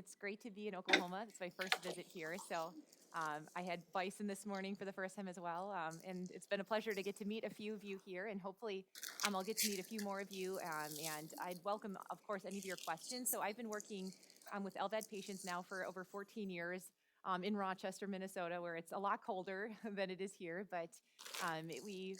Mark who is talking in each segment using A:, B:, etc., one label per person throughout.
A: It's great to be in Oklahoma. It's my first visit here. So I had bison this morning for the first time as well. And it's been a pleasure to get to meet a few of you here. And hopefully I'll get to meet a few more of you. And I'd welcome, of course, any of your questions. So I've been working with LVAD patients now for over 14 years. In Rochester, Minnesota, where it's a lot colder than it is here. But we've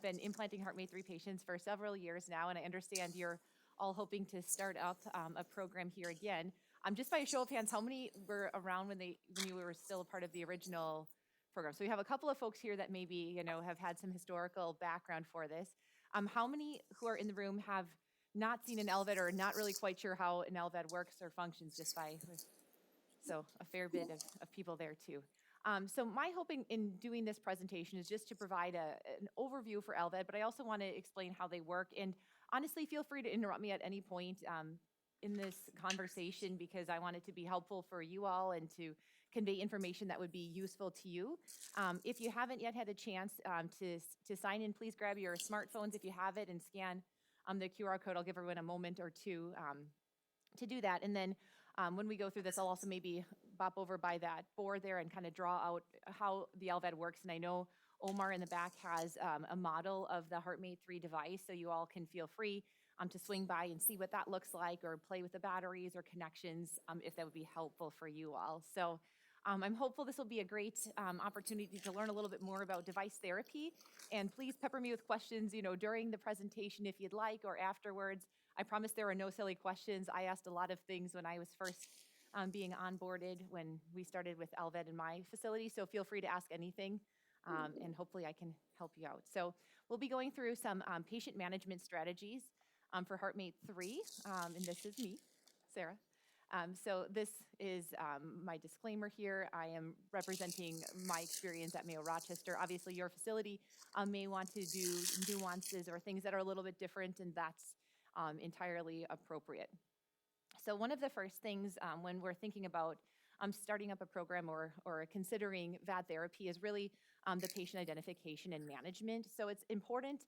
A: been implanting Heartmate 3 patients for several years now, and I understand you're all hoping to start up a program here again. Just by a show of hands, how many were around when you were still a part of the original program? So we have a couple of folks here that maybe have had some historical background for this. How many who are in the room have not seen an LVAD or not really quite sure how an LVAD works or functions just by? So a fair bit of people there too. So my hope in doing this presentation is just to provide an overview for LVAD, but I also want to explain how they work. And honestly, feel free to interrupt me at any point in this conversation because I want it to be helpful for you all and to convey information that would be useful to you. If you haven't yet had a chance to sign in, please grab your smartphones if you have it and scan the QR code. I'll give everyone a moment or two to do that. And then when we go through this, I'll also maybe bop over by that board there and kind of draw out how the LVAD works. And I know Omar in the back has a model of the Heartmate 3 device, so you all can feel free to swing by and see what that looks like or play with the batteries or connections if that would be helpful for you all. So I'm hopeful this will be a great opportunity to learn a little bit more about device therapy. And please pepper me with questions, during the presentation if you'd like or afterwards. I promise there are no silly questions. I asked a lot of things when I was first being onboarded when we started with LVAD in my facility. So feel free to ask anything and hopefully I can help you out. So we'll be going through some patient management strategies for Heartmate 3. And this is me, Sarah. So this is my disclaimer here. I am representing my experience at Mayo Rochester. Obviously, your facility may want to do nuances or things that are a little bit different, and that's entirely appropriate. So one of the first things when we're thinking about starting up a program or considering VAD therapy is really the patient identification and management. So it's important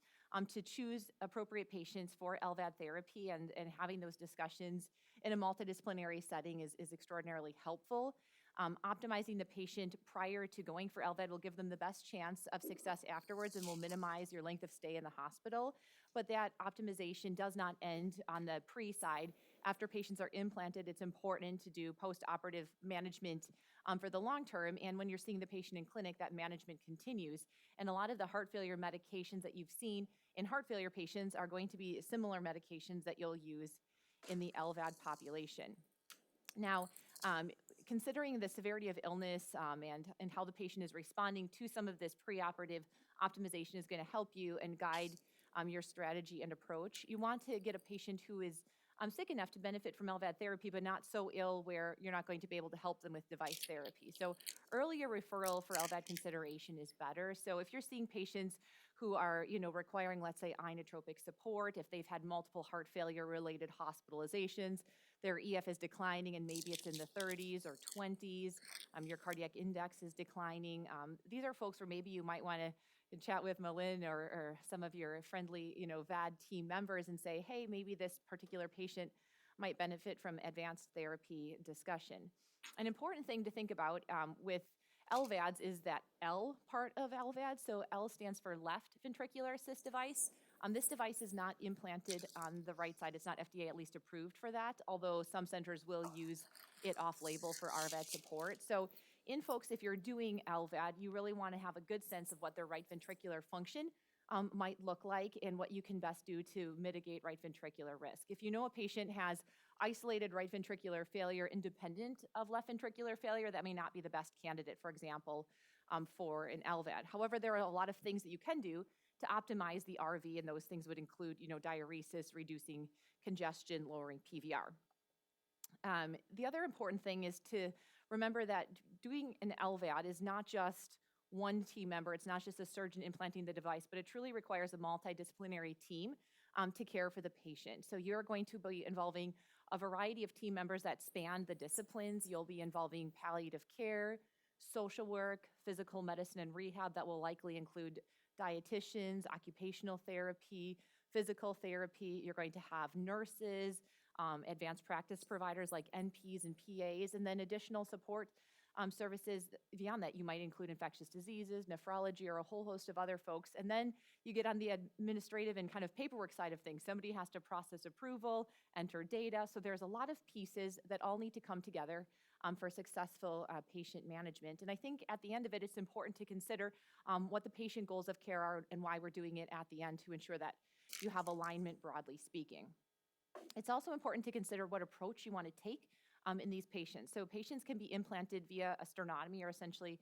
A: to choose appropriate patients for LVAD therapy and having those discussions in a multidisciplinary setting is extraordinarily helpful. Optimizing the patient prior to going for LVAD will give them the best chance of success afterwards and will minimize your length of stay in the hospital. But that optimization does not end on the pre-side. After patients are implanted, it's important to do post-operative management for the long term. And when you're seeing the patient in clinic, that management continues. And a lot of the heart failure medications that you've seen in heart failure patients are going to be similar medications that you'll use in the LVAD population. Now, considering the severity of illness and how the patient is responding to some of this preoperative optimization is going to help you and guide your strategy and approach. You want to get a patient who is sick enough to benefit from LVAD therapy, but not so ill where you're not going to be able to help them with device therapy. So earlier referral for LVAD consideration is better. So if you're seeing patients who are, requiring, let's say, inotropic support, if they've had multiple heart failure related hospitalizations, their EF is declining and maybe it's in the 30s or 20s, your cardiac index is declining. These are folks where maybe you might want to chat with Malin or some of your friendly, VAD team members and say, hey, maybe this particular patient might benefit from advanced therapy discussion. An important thing to think about with LVADs is that L part of LVAD. So L stands for left ventricular assist device. This device is not implanted on the right side. It's not FDA at least approved for that, although some centers will use it off-label for RVAD support. So in folks, if you're doing LVAD, you really want to have a good sense of what their right ventricular function might look like and what you can best do to mitigate right ventricular risk. If you know a patient has isolated right ventricular failure independent of left ventricular failure, that may not be the best candidate, for example, for an LVAD. However, there are a lot of things that you can do to optimize the RV, and those things would include, diuresis, reducing congestion, lowering PVR. The other important thing is to remember that doing an LVAD is not just one team member. It's not just a surgeon implanting the device, but it truly requires a multidisciplinary team to care for the patient. So you're going to be involving a variety of team members that span the disciplines. You'll be involving palliative care, social work, physical medicine and rehab that will likely include dietitians, occupational therapy, physical therapy. You're going to have nurses, advanced practice providers like NPs and PAs, and then additional support services beyond that. You might include infectious diseases, nephrology, or a whole host of other folks. And then you get on the administrative and kind of paperwork side of things. Somebody has to process approval, enter data. So there's a lot of pieces that all need to come together for successful patient management. And I think at the end of it, it's important to consider what the patient goals of care are and why we're doing it at the end to ensure that you have alignment, broadly speaking. It's also important to consider what approach you want to take in these patients. So patients can be implanted via a sternotomy, or essentially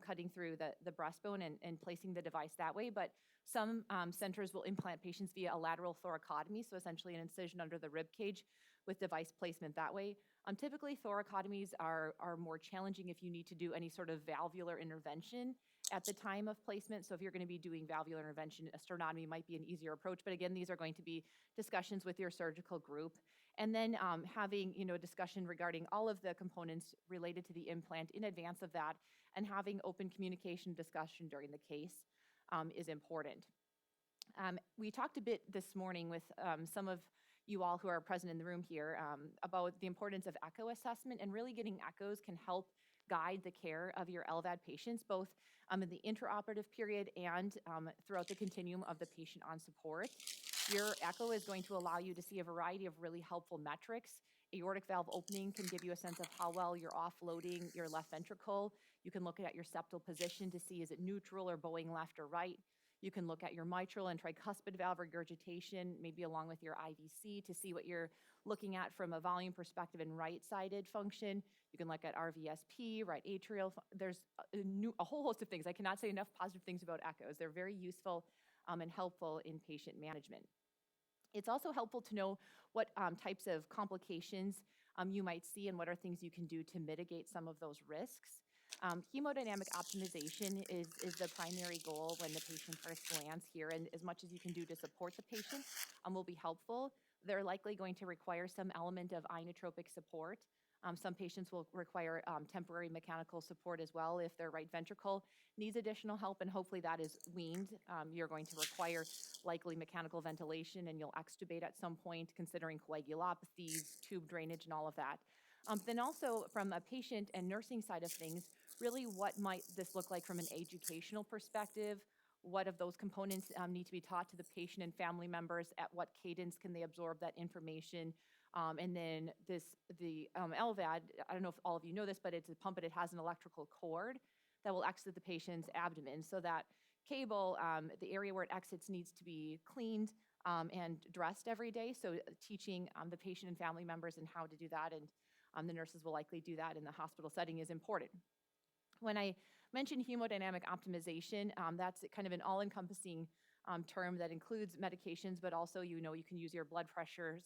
A: cutting through the breastbone and placing the device that way. But some centers will implant patients via a lateral thoracotomy, so essentially an incision under the rib cage with device placement that way. Typically, thoracotomies are more challenging if you need to do any sort of valvular intervention at the time of placement. So if you're going to be doing valvular intervention, a sternotomy might be an easier approach. But again, these are going to be discussions with your surgical group. And then having a discussion regarding all of the components related to the implant in advance of that, and having open communication discussion during the case is important. We talked a bit this morning with some of you all who are present in the room here about the importance of echo assessment, and really getting echoes can help guide the care of your LVAD patients, both in the intraoperative period and throughout the continuum of the patient on support. Your echo is going to allow you to see a variety of really helpful metrics. Aortic valve opening can give you a sense of how well you're offloading your left ventricle. You can look at your septal position to see, is it neutral or bowing left or right? You can look at your mitral and tricuspid valve regurgitation, maybe along with your IVC, to see what you're looking at from a volume perspective and right-sided function. You can look at RVSP, right atrial. There's a whole host of things. I cannot say enough positive things about echoes. They're very useful and helpful in patient management. It's also helpful to know what types of complications you might see, and what are things you can do to mitigate some of those risks. Hemodynamic optimization is the primary goal when the patient first lands here, and as much as you can do to support the patient will be helpful. They're likely going to require some element of inotropic support. Some patients will require temporary mechanical support as well if their right ventricle needs additional help, and hopefully that is weaned. You're going to require likely mechanical ventilation, and you'll extubate at some point, considering coagulopathies, tube drainage, and all of that. Then also from a patient and nursing side of things, really what might this look like from an educational perspective? What of those components need to be taught to the patient and family members? At what cadence can they absorb that information? And then the LVAD, I don't know if all of you know this, but it's a pump, but it has an electrical cord that will exit the patient's abdomen. So that cable, the area where it exits, needs to be cleaned and dressed every day. So teaching the patient and family members and how to do that, and the nurses will likely do that in the hospital setting, is important. When I mention hemodynamic optimization, that's kind of an all-encompassing term that includes medications, but also you can use your blood pressures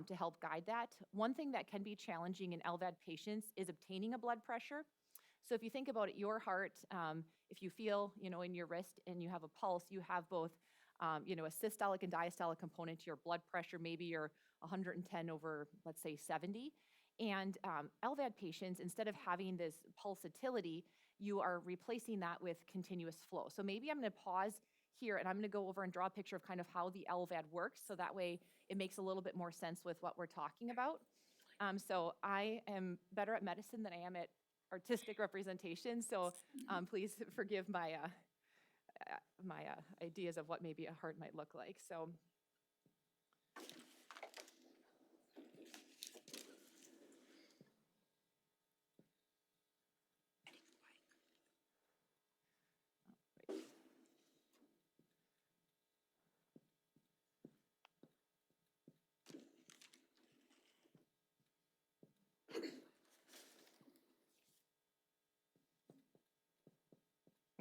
A: to help guide that. One thing that can be challenging in LVAD patients is obtaining a blood pressure. So if you think about it, your heart, if you feel, in your wrist and you have a pulse, you have both, a systolic and diastolic component to your blood pressure. Maybe you're 110 over, let's say, 70. And LVAD patients, instead of having this pulsatility, you are replacing that with continuous flow. So maybe I'm going to pause here, and I'm going to go over and draw a picture of kind of how the LVAD works, so that way it makes a little bit more sense with what we're talking about. So I am better at medicine than I am at artistic representation, so please forgive my ideas of what maybe a heart might look like. So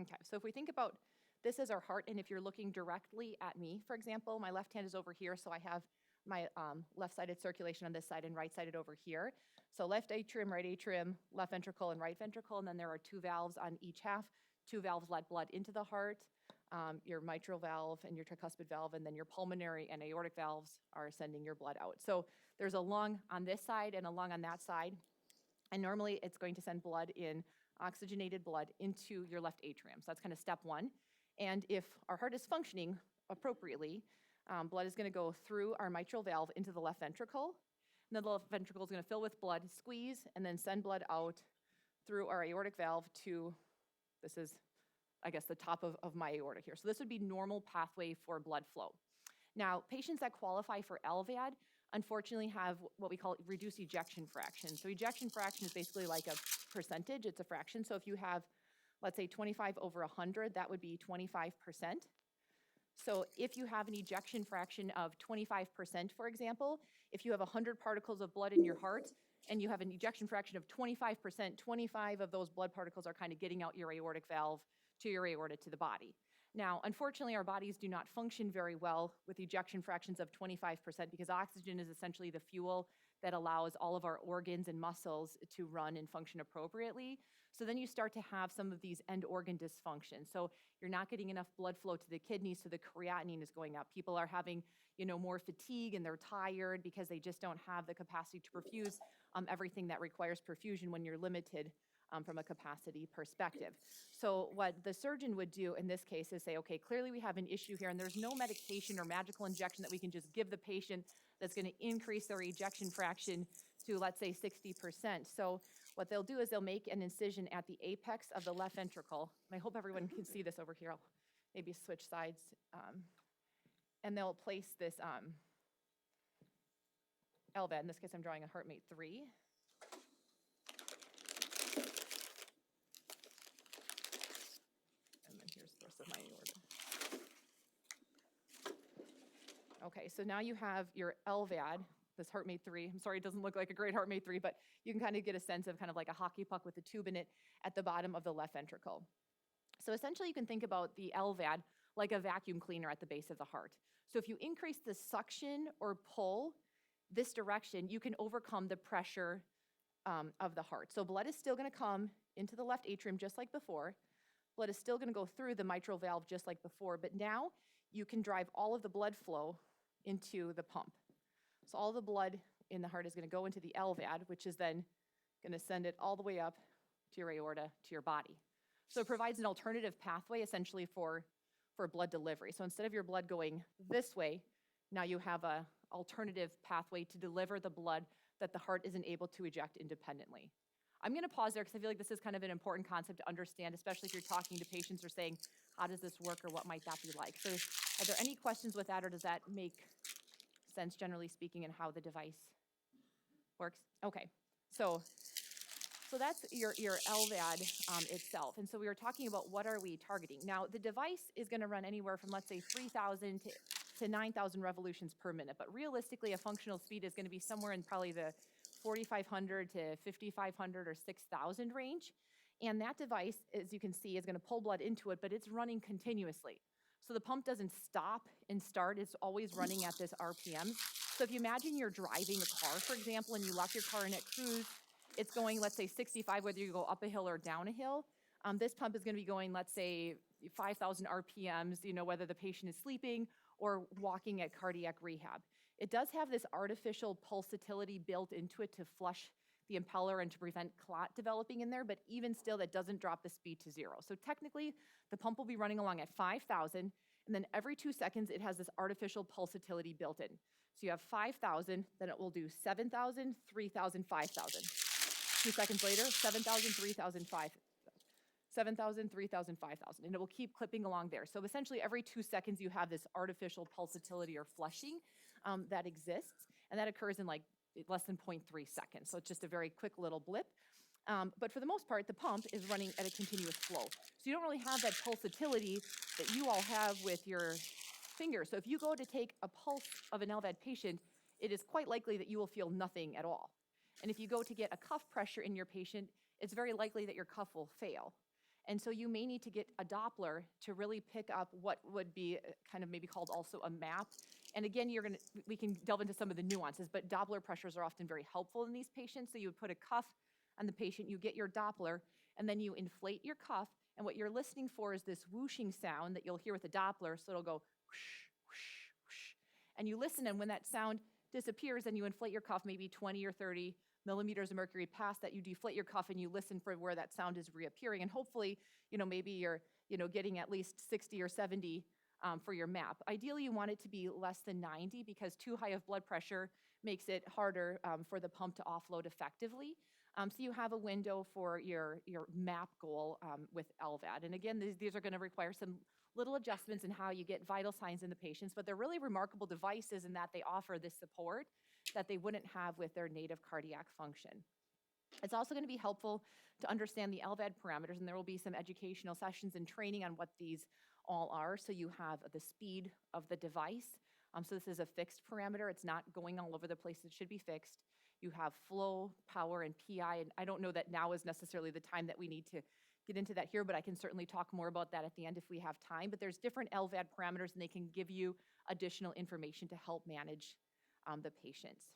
A: okay, so if we think about this as our heart, and if you're looking directly at me, for example, my left hand is over here, so I have my left-sided circulation on this side and right-sided over here. So left atrium, right atrium, left ventricle, and right ventricle, and then there are two valves on each half. Two valves let blood into the heart, your mitral valve and your tricuspid valve, and then your pulmonary and aortic valves are sending your blood out. So there's a lung on this side and a lung on that side, and normally it's going to send blood in, oxygenated blood, into your left atrium. So that's kind of step one. And if our heart is functioning appropriately, blood is going to go through our mitral valve into the left ventricle. And the left ventricle is going to fill with blood, squeeze, and then send blood out through our aortic valve to, this is, I guess, the top of my aorta here. So this would be normal pathway for blood flow. Now, patients that qualify for LVAD, unfortunately, have what we call reduced ejection fraction. So ejection fraction is basically like a percentage, it's a fraction. So if you have, let's say 25 over 100, that would be 25%. So if you have an ejection fraction of 25%, for example, if you have 100 particles of blood in your heart and you have an ejection fraction of 25%, 25 of those blood particles are kind of getting out your aortic valve to your aorta to the body. Now, unfortunately, our bodies do not function very well with ejection fractions of 25% because oxygen is essentially the fuel that allows all of our organs and muscles to run and function appropriately. So then you start to have some of these end organ dysfunction. So you're not getting enough blood flow to the kidneys, so the creatinine is going up. People are having, more fatigue and they're tired because they just don't have the capacity to perfuse everything that requires perfusion when you're limited from a capacity perspective. So what the surgeon would do in this case is say, okay, clearly we have an issue here and there's no medication or magical injection that we can just give the patient that's going to increase their ejection fraction to, let's say, 60%. So what they'll do is they'll make an incision at the apex of the left ventricle. And I hope everyone can see this over here. I'll maybe switch sides. And they'll place this LVAD. In this case, I'm drawing a Heartmate 3. Of my aorta. Okay, so now you have your LVAD, this Heartmate 3. I'm sorry, it doesn't look like a great Heartmate 3, but you can kind of get a sense of kind of like a hockey puck with a tube in it at the bottom of the left ventricle. So essentially you can think about the LVAD like a vacuum cleaner at the base of the heart. So if you increase the suction or pull this direction, you can overcome the pressure of the heart. So blood is still going to come into the left atrium just like before. Blood is still going to go through the mitral valve just like before, but now you can drive all of the blood flow into the pump. So all the blood in the heart is going to go into the LVAD, which is then going to send it all the way up to your aorta, to your body. So it provides an alternative pathway essentially for blood delivery. So instead of your blood going this way, now you have an alternative pathway to deliver the blood that the heart isn't able to eject independently. I'm going to pause there because I feel like this is kind of an important concept to understand, especially if you're talking to patients or saying, how does this work or what might that be like? So are there any questions with that, or does that make sense, generally speaking, in how the device works? Okay, so that's your LVAD itself. And so we were talking about what are we targeting. Now, the device is going to run anywhere from, let's say, 3,000 to 9,000 revolutions per minute. But realistically, a functional speed is going to be somewhere in probably the 4,500 to 5,500 or 6,000 range. And that device, as you can see, is going to pull blood into it, but it's running continuously. So the pump doesn't stop and start. It's always running at this RPM. So if you imagine you're driving a car, for example, and you lock your car in at cruise, it's going, let's say, 65, whether you go up a hill or down a hill. This pump is going to be going, let's say, 5,000 RPMs, whether the patient is sleeping or walking at cardiac rehab. It does have this artificial pulsatility built into it to flush the impeller and to prevent clot developing in there, but even still, that doesn't drop the speed to 0. So technically, the pump will be running along at 5,000, and then every 2 seconds, it has this artificial pulsatility built in. So you have 5,000, then it will do 7,000, 3,000, 5,000. 2 seconds later, 7,000, 3,000, 5,000. 7,000, 3,000, 5,000, and it will keep clipping along there. So essentially every 2 seconds you have this artificial pulsatility or flushing that exists, and that occurs in like less than 0.3 seconds. So it's just a very quick little blip. But for the most part, the pump is running at a continuous flow. So you don't really have that pulsatility that you all have with your finger. So if you go to take a pulse of an LVAD patient, it is quite likely that you will feel nothing at all. And if you go to get a cuff pressure in your patient, it's very likely that your cuff will fail. And so you may need to get a Doppler to really pick up what would be kind of maybe called also a map. And again, we can delve into some of the nuances, but Doppler pressures are often very helpful in these patients. So you would put a cuff on the patient, you get your Doppler, and then you inflate your cuff. And what you're listening for is this whooshing sound that you'll hear with the Doppler. So it'll go whoosh, whoosh, whoosh. And you listen, and when that sound disappears, then you inflate your cuff maybe 20 or 30 millimeters of mercury past that, you deflate your cuff and you listen for where that sound is reappearing. And hopefully, maybe you're, getting at least 60 or 70 for your map. Ideally, you want it to be less than 90 because too high of blood pressure makes it harder for the pump to offload effectively. So you have a window for your MAP goal with LVAD. And again, these are going to require some little adjustments in how you get vital signs in the patients, but they're really remarkable devices in that they offer this support that they wouldn't have with their native cardiac function. It's also going to be helpful to understand the LVAD parameters, and there will be some educational sessions and training on what these all are. So you have the speed of the device. So this is a fixed parameter. It's not going all over the place. It should be fixed. You have flow, power, and PI. And I don't know that now is necessarily the time that we need to get into that here, but I can certainly talk more about that at the end if we have time. But there's different LVAD parameters, and they can give you additional information to help manage the patients.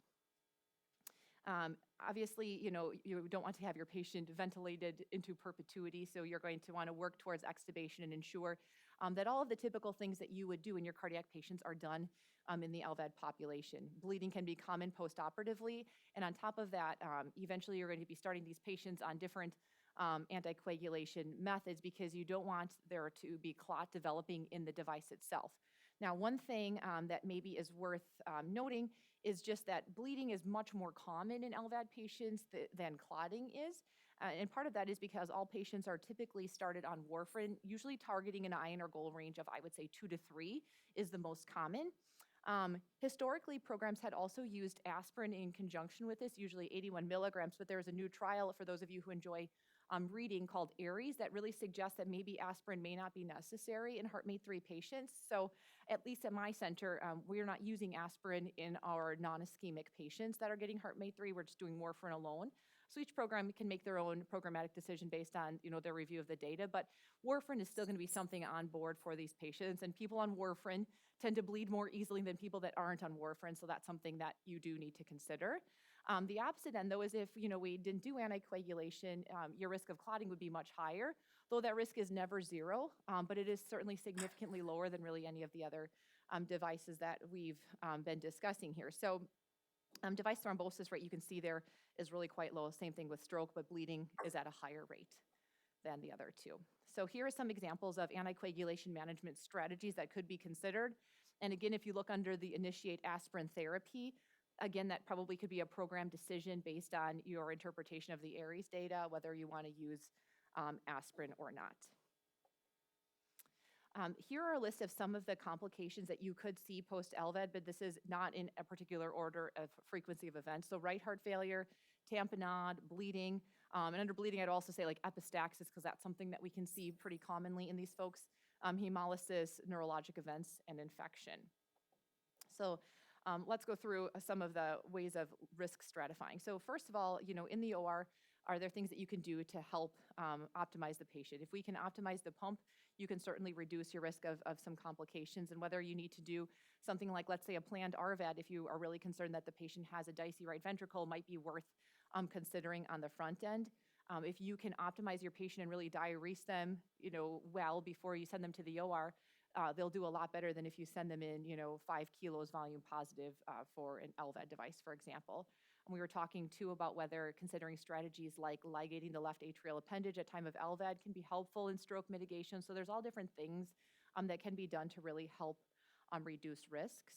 A: Obviously, you don't want to have your patient ventilated into perpetuity, so you're going to want to work towards extubation and ensure that all of the typical things that you would do in your cardiac patients are done in the LVAD population. Bleeding can be common postoperatively, and on top of that, eventually you're going to be starting these patients on different anticoagulation methods because you don't want there to be clot developing in the device itself. Now, one thing that maybe is worth noting is just that bleeding is much more common in LVAD patients than clotting is. And part of that is because all patients are typically started on warfarin, usually targeting an INR goal range of, I would say, 2 to 3 is the most common. Historically, programs had also used aspirin in conjunction with this, usually 81 milligrams, but there's a new trial for those of you who enjoy reading called ARIES that really suggests that maybe aspirin may not be necessary in Heartmate 3 patients. So at least at my center, we're not using aspirin in our non-ischemic patients that are getting Heartmate 3. We're just doing warfarin alone. So each program can make their own programmatic decision based on their review of the data, but warfarin is still going to be something on board for these patients, and people on warfarin tend to bleed more easily than people that aren't on warfarin, so that's something that you do need to consider. The opposite end, though, is if we didn't do anticoagulation, your risk of clotting would be much higher, though that risk is never zero, but it is certainly significantly lower than really any of the other devices that we've been discussing here. So device thrombosis rate, you can see there, is really quite low. Same thing with stroke, but bleeding is at a higher rate than the other two. So here are some examples of anticoagulation management strategies that could be considered. And again, if you look under the initiate aspirin therapy, again, that probably could be a program decision based on your interpretation of the ARIES data, whether you want to use aspirin or not. Here are a list of some of the complications that you could see post-LVAD, but this is not in a particular order of frequency of events. So right heart failure, tamponade, bleeding, and under bleeding, I'd also say like epistaxis, because that's something that we can see pretty commonly in these folks, hemolysis, neurologic events, and infection. So let's go through some of the ways of risk stratifying. So first of all, in the OR, are there things that you can do to help optimize the patient? If we can optimize the pump, you can certainly reduce your risk of some complications. And whether you need to do something like, let's say, a planned RVAD, if you are really concerned that the patient has a dicey right ventricle, might be worth considering on the front end. If you can optimize your patient and really diurese them, well before you send them to the OR, they'll do a lot better than if you send them in, 5 kilos volume positive for an LVAD device, for example. And we were talking too about whether considering strategies like ligating the left atrial appendage at time of LVAD can be helpful in stroke mitigation. So there's all different things that can be done to really help reduce risks.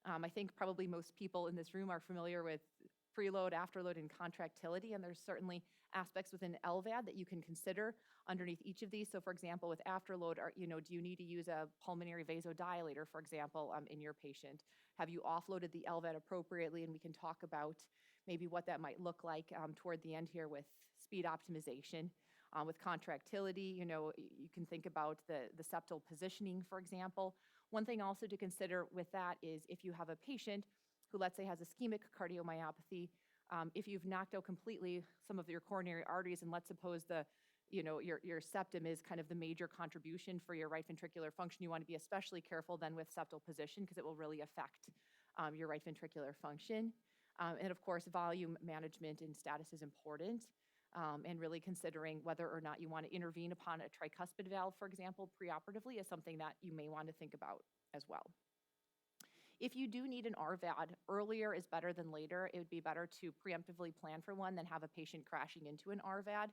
A: I think probably most people in this room are familiar with preload, afterload, and contractility, and there's certainly aspects within LVAD that you can consider underneath each of these. So for example, with afterload, do you need to use a pulmonary vasodilator, for example, in your patient? Have you offloaded the LVAD appropriately? And we can talk about maybe what that might look like toward the end here with speed optimization. With contractility, you can think about the septal positioning, for example. One thing also to consider with that is if you have a patient who, let's say, has ischemic cardiomyopathy, if you've knocked out completely some of your coronary arteries, and let's suppose your septum is kind of the major contribution for your right ventricular function, you want to be especially careful then with septal position because it will really affect your right ventricular function. And of course, volume management and status is important, and really considering whether or not you want to intervene upon a tricuspid valve, for example, preoperatively is something that you may want to think about as well. If you do need an RVAD, earlier is better than later. It would be better to preemptively plan for one than have a patient crashing into an RVAD.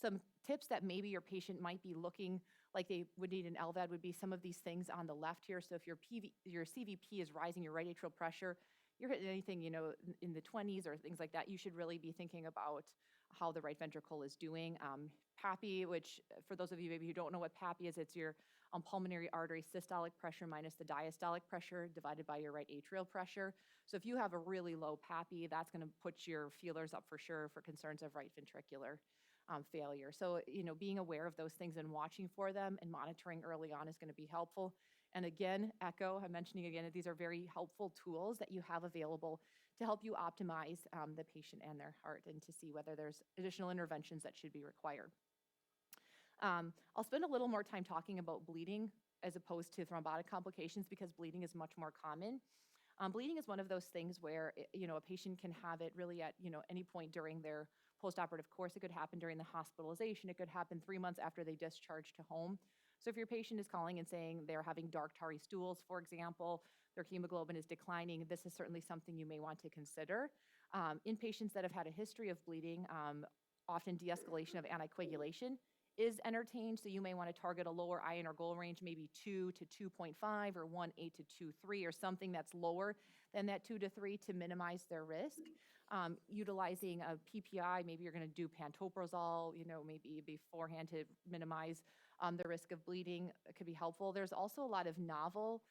A: Some tips that maybe your patient might be looking like they would need an LVAD would be some of these things on the left here. So if your CVP is rising, your right atrial pressure, you're hitting anything, in the 20s or things like that, you should really be thinking about how the right ventricle is doing. PAPI, which for those of you maybe who don't know what PAPI is, it's your pulmonary artery systolic pressure minus the diastolic pressure divided by your right atrial pressure. So if you have a really low PAPI, that's going to put your feelers up for sure for concerns of right ventricular failure. So, being aware of those things and watching for them and monitoring early on is going to be helpful. And again, echo, I'm mentioning again that these are very helpful tools that you have available to help you optimize the patient and their heart and to see whether there's additional interventions that should be required. I'll spend a little more time talking about bleeding as opposed to thrombotic complications because bleeding is much more common. Bleeding is one of those things where, a patient can have it really at, any point during their postoperative course. It could happen during the hospitalization. It could happen 3 months after they discharge to home. So if your patient is calling and saying they're having dark tarry stools, for example, their hemoglobin is declining, this is certainly something you may want to consider. In patients that have had a history of bleeding, often de-escalation of anticoagulation is entertained. So you may want to target a lower INR goal range, maybe 2 to 2.5 or 1.8 to 2.3 or something that's lower than that 2 to 3 to minimize their risk. Utilizing a PPI, maybe you're going to do pantoprazole, maybe beforehand to minimize the risk of bleeding. It could be helpful. There's also a lot of novel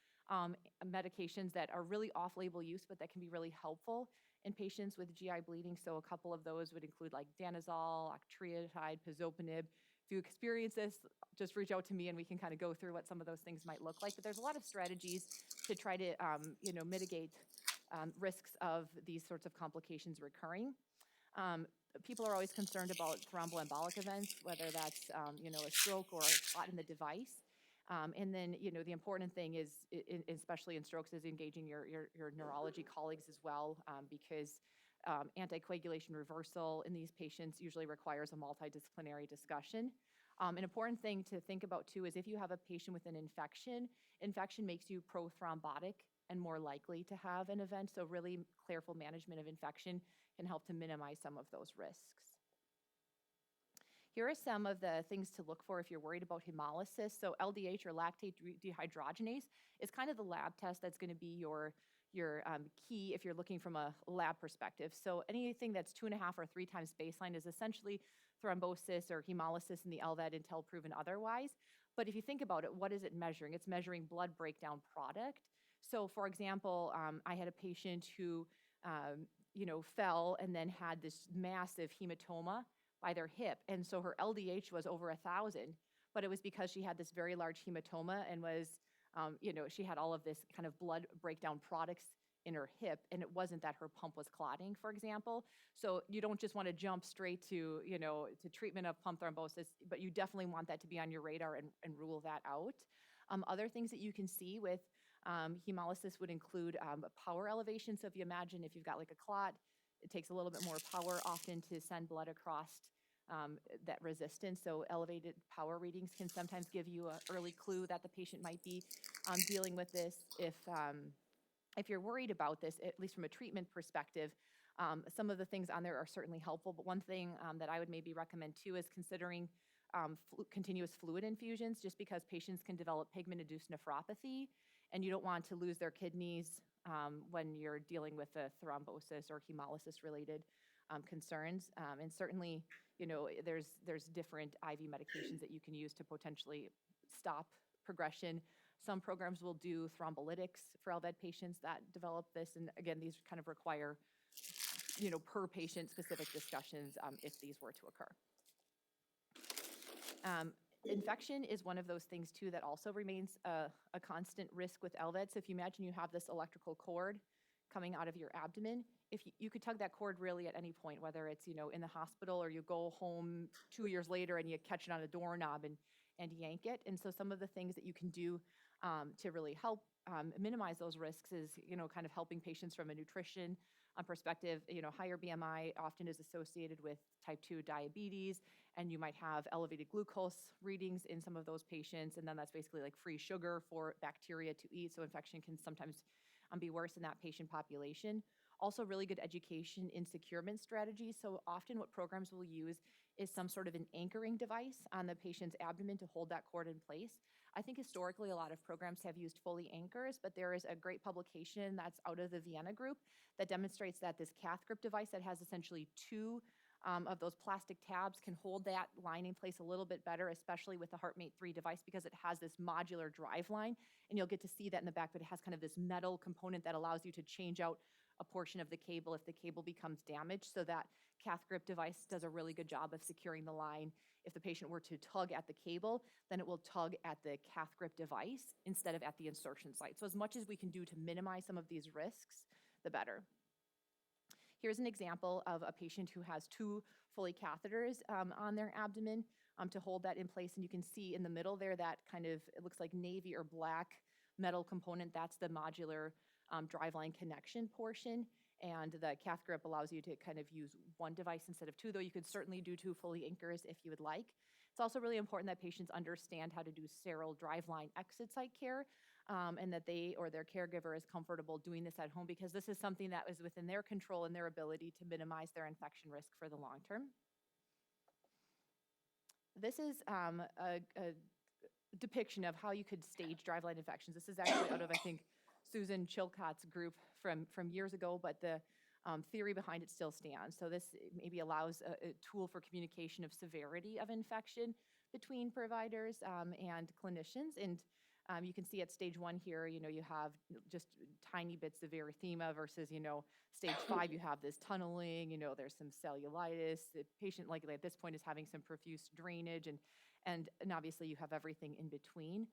A: medications that are really off-label use, but that can be really helpful in patients with GI bleeding. So a couple of those would include like danazol, octreotide, pazopanib. If you experience this, just reach out to me and we can kind of go through what some of those things might look like. But there's a lot of strategies to try to, mitigate risks of these sorts of complications recurring. People are always concerned about thromboembolic events, whether that's, a stroke or a clot in the device. And then, the important thing is, especially in strokes, is engaging your neurology colleagues as well, because anticoagulation reversal in these patients usually requires a multidisciplinary discussion. An important thing to think about too is if you have a patient with an infection makes you prothrombotic and more likely to have an event. So really careful management of infection can help to minimize some of those risks. Here are some of the things to look for if you're worried about hemolysis. So LDH or lactate dehydrogenase is kind of the lab test that's going to be your key if you're looking from a lab perspective. So anything that's 2.5 or 3 times baseline is essentially thrombosis or hemolysis in the LVAD until proven otherwise. But if you think about it, what is it measuring? It's measuring blood breakdown product. So for example, I had a patient who, fell and then had this massive hematoma by their hip. And so her LDH was over 1,000, but it was because she had this very large hematoma and was, she had all of this kind of blood breakdown products in her hip, and it wasn't that her pump was clotting, for example. So you don't just want to jump straight to, to treatment of pump thrombosis, but you definitely want that to be on your radar and rule that out. Other things that you can see with hemolysis would include power elevation. So if you imagine if you've got like a clot, it takes a little bit more power often to send blood across that resistance. So elevated power readings can sometimes give you an early clue that the patient might be dealing with this. If you're worried about this, at least from a treatment perspective, some of the things on there are certainly helpful. But one thing that I would maybe recommend too is considering continuous fluid infusions, just because patients can develop pigment-induced nephropathy, and you don't want to lose their kidneys when you're dealing with the thrombosis or hemolysis-related concerns. And certainly, there's different IV medications that you can use to potentially stop progression. Some programs will do thrombolytics for LVAD patients that develop this. And again, these kind of require, per patient specific discussions if these were to occur. Infection is one of those things too that also remains a constant risk with LVAD. So if you imagine you have this electrical cord coming out of your abdomen, if you could tug that cord really at any point, whether it's in the hospital or you go home 2 years later and you catch it on a doorknob and yank it. And so some of the things that you can do to really help minimize those risks is kind of helping patients from a nutrition perspective. Higher BMI often is associated with type 2 diabetes, and you might have elevated glucose readings in some of those patients, and then that's basically like free sugar for bacteria to eat, so infection can sometimes be worse in that patient population. Also really good education in securement strategies. So often what programs will use is some sort of an anchoring device on the patient's abdomen to hold that cord in place. I think historically a lot of programs have used Foley anchors, but there is a great publication that's out of the Vienna group that demonstrates that this cath grip device that has essentially two of those plastic tabs can hold that line in place a little bit better, especially with the Heartmate 3 device, because it has this modular drive line. And you'll get to see that in the back, but it has kind of this metal component that allows you to change out a portion of the cable if the cable becomes damaged. So that cath grip device does a really good job of securing the line. If the patient were to tug at the cable, then it will tug at the cath grip device instead of at the insertion site. So as much as we can do to minimize some of these risks, the better. Here's an example of a patient who has two Foley catheters on their abdomen to hold that in place. And you can see in the middle there that kind of, it looks like navy or black metal component. That's the modular driveline connection portion. And the cath grip allows you to kind of use one device instead of two, though you could certainly do two Foley anchors if you would like. It's also really important that patients understand how to do sterile driveline exit site care, and that they or their caregiver is comfortable doing this at home, because this is something that is within their control and their ability to minimize their infection risk for the long term. This is a depiction of how you could stage driveline infections. This is actually out of, I think, Susan Chilcott's group from years ago, but the theory behind it still stands. So this maybe allows a tool for communication of severity of infection between providers and clinicians. And you can see at stage 1 here, you have just tiny bits of erythema versus, stage 5, you have this tunneling, there's some cellulitis. The patient likely at this point is having some profuse drainage, and obviously you have everything in between.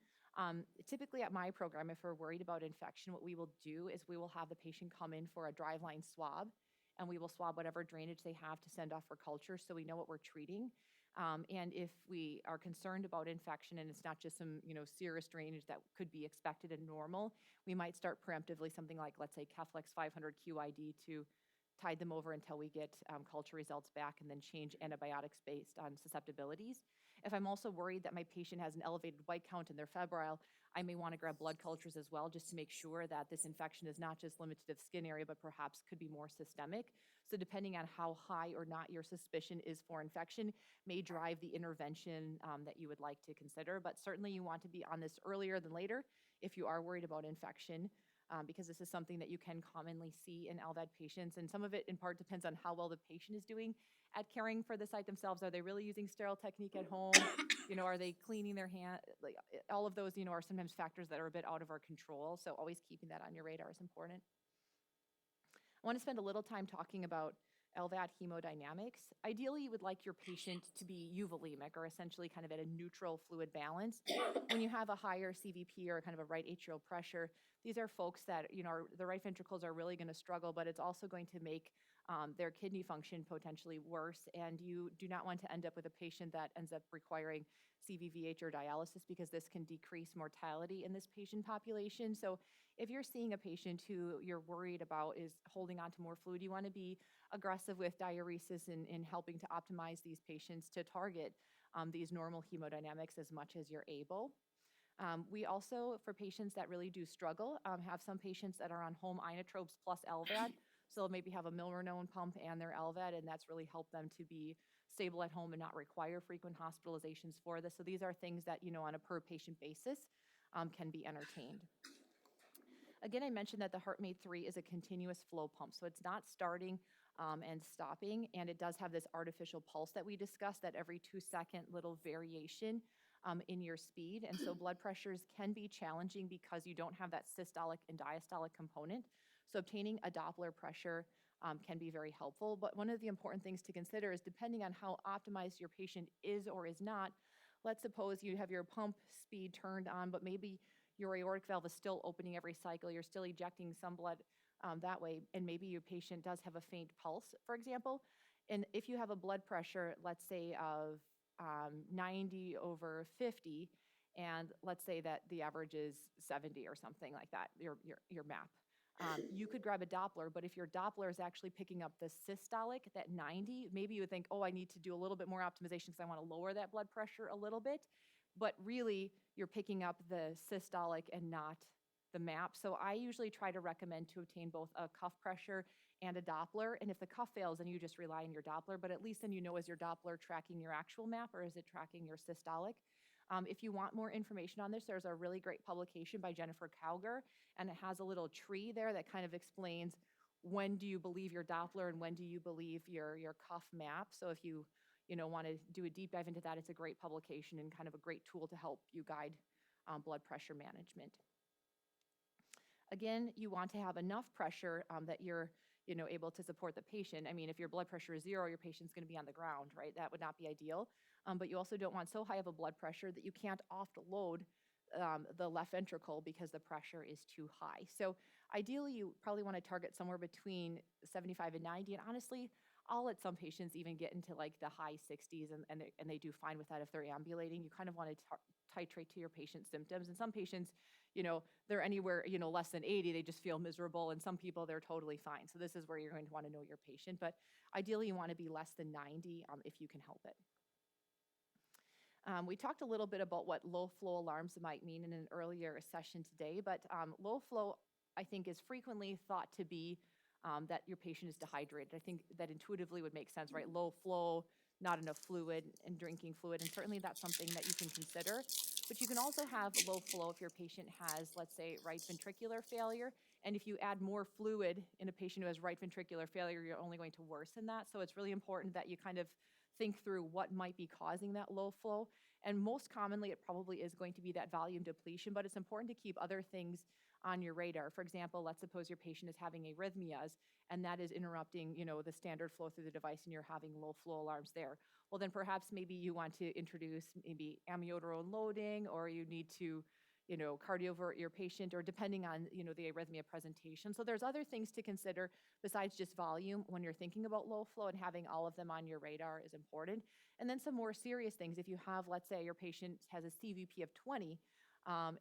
A: Typically at my program, if we're worried about infection, what we will do is we will have the patient come in for a driveline swab, and we will swab whatever drainage they have to send off for culture so we know what we're treating. And if we are concerned about infection and it's not just some, serous drainage that could be expected and normal, we might start preemptively something like, let's say, Keflex 500 QID to tide them over until we get culture results back, and then change antibiotics based on susceptibilities. If I'm also worried that my patient has an elevated white count and they're febrile, I may want to grab blood cultures as well, just to make sure that this infection is not just limited to the skin area, but perhaps could be more systemic. So depending on how high or not your suspicion is for infection may drive the intervention that you would like to consider. But certainly you want to be on this earlier than later if you are worried about infection, because this is something that you can commonly see in LVAD patients. And some of it in part depends on how well the patient is doing at caring for the site themselves. Are they really using sterile technique at home? Are they cleaning their hand? Like, all of those, are sometimes factors that are a bit out of our control. So always keeping that on your radar is important. I want to spend a little time talking about LVAD hemodynamics. Ideally, you would like your patient to be euvolemic, or essentially kind of at a neutral fluid balance. When you have a higher CVP or kind of a right atrial pressure, these are folks that, the right ventricles are really going to struggle, but it's also going to make their kidney function potentially worse. And you do not want to end up with a patient that ends up requiring CVVH or dialysis, because this can decrease mortality in this patient population. So if you're seeing a patient who you're worried about is holding on to more fluid, you want to be aggressive with diuresis in helping to optimize these patients to target these normal hemodynamics as much as you're able. We also, for patients that really do struggle, have some patients that are on home inotropes plus LVAD. So they'll maybe have a milrinone pump and their LVAD, and that's really helped them to be stable at home and not require frequent hospitalizations for this. So these are things that, on a per patient basis can be entertained. Again, I mentioned that the Heartmate 3 is a continuous flow pump. So it's not starting and stopping, and it does have this artificial pulse that we discussed, that every 2-second little variation in your speed. And so blood pressures can be challenging because you don't have that systolic and diastolic component. So obtaining a Doppler pressure can be very helpful. But one of the important things to consider is, depending on how optimized your patient is or is not, let's suppose you have your pump speed turned on, but maybe your aortic valve is still opening every cycle, you're still ejecting some blood that way, and maybe your patient does have a faint pulse, for example. And if you have a blood pressure, let's say of 90/50, and let's say that the average is 70 or something like that, your map. You could grab a Doppler, but if your Doppler is actually picking up the systolic, that 90, maybe you would think, oh, I need to do a little bit more optimization because I want to lower that blood pressure a little bit. But really, you're picking up the systolic and not the map. So I usually try to recommend to obtain both a cuff pressure and a Doppler. And if the cuff fails, then you just rely on your Doppler, but at least then you know, is your Doppler tracking your actual map or is it tracking your systolic? If you want more information on this, there's a really great publication by Jennifer Cowger, and it has a little tree there that kind of explains when do you believe your Doppler and when do you believe your cuff map. So if you want to do a deep dive into that, it's a great publication and kind of a great tool to help you guide blood pressure management. Again, you want to have enough pressure that you're able to support the patient. I mean, if your blood pressure is 0, your patient's going to be on the ground, right? That would not be ideal. But you also don't want so high of a blood pressure that you can't offload the left ventricle because the pressure is too high. So ideally, you probably want to target somewhere between 75 and 90. And honestly, I'll let some patients even get into like the high 60s and they do fine with that if they're ambulating. You kind of want to titrate to your patient's symptoms. And some patients, they're anywhere, less than 80, they just feel miserable. And some people, they're totally fine. So this is where you're going to want to know your patient. But ideally, you want to be less than 90 if you can help it. We talked a little bit about what low flow alarms might mean in an earlier session today, but low flow, I think, is frequently thought to be that your patient is dehydrated. I think that intuitively would make sense, right? Low flow, not enough fluid and drinking fluid, and certainly that's something that you can consider. But you can also have low flow if your patient has, let's say, right ventricular failure. And if you add more fluid in a patient who has right ventricular failure, you're only going to worsen that. So it's really important that you kind of think through what might be causing that low flow. And most commonly, it probably is going to be that volume depletion, but it's important to keep other things on your radar. For example, let's suppose your patient is having arrhythmias and that is interrupting, the standard flow through the device and you're having low flow alarms there. Well, then perhaps maybe you want to introduce maybe amiodarone loading, or you need to, cardiovert your patient, or depending on, the arrhythmia presentation. So there's other things to consider besides just volume when you're thinking about low flow, and having all of them on your radar is important. And then some more serious things. If you have, let's say your patient has a CVP of 20,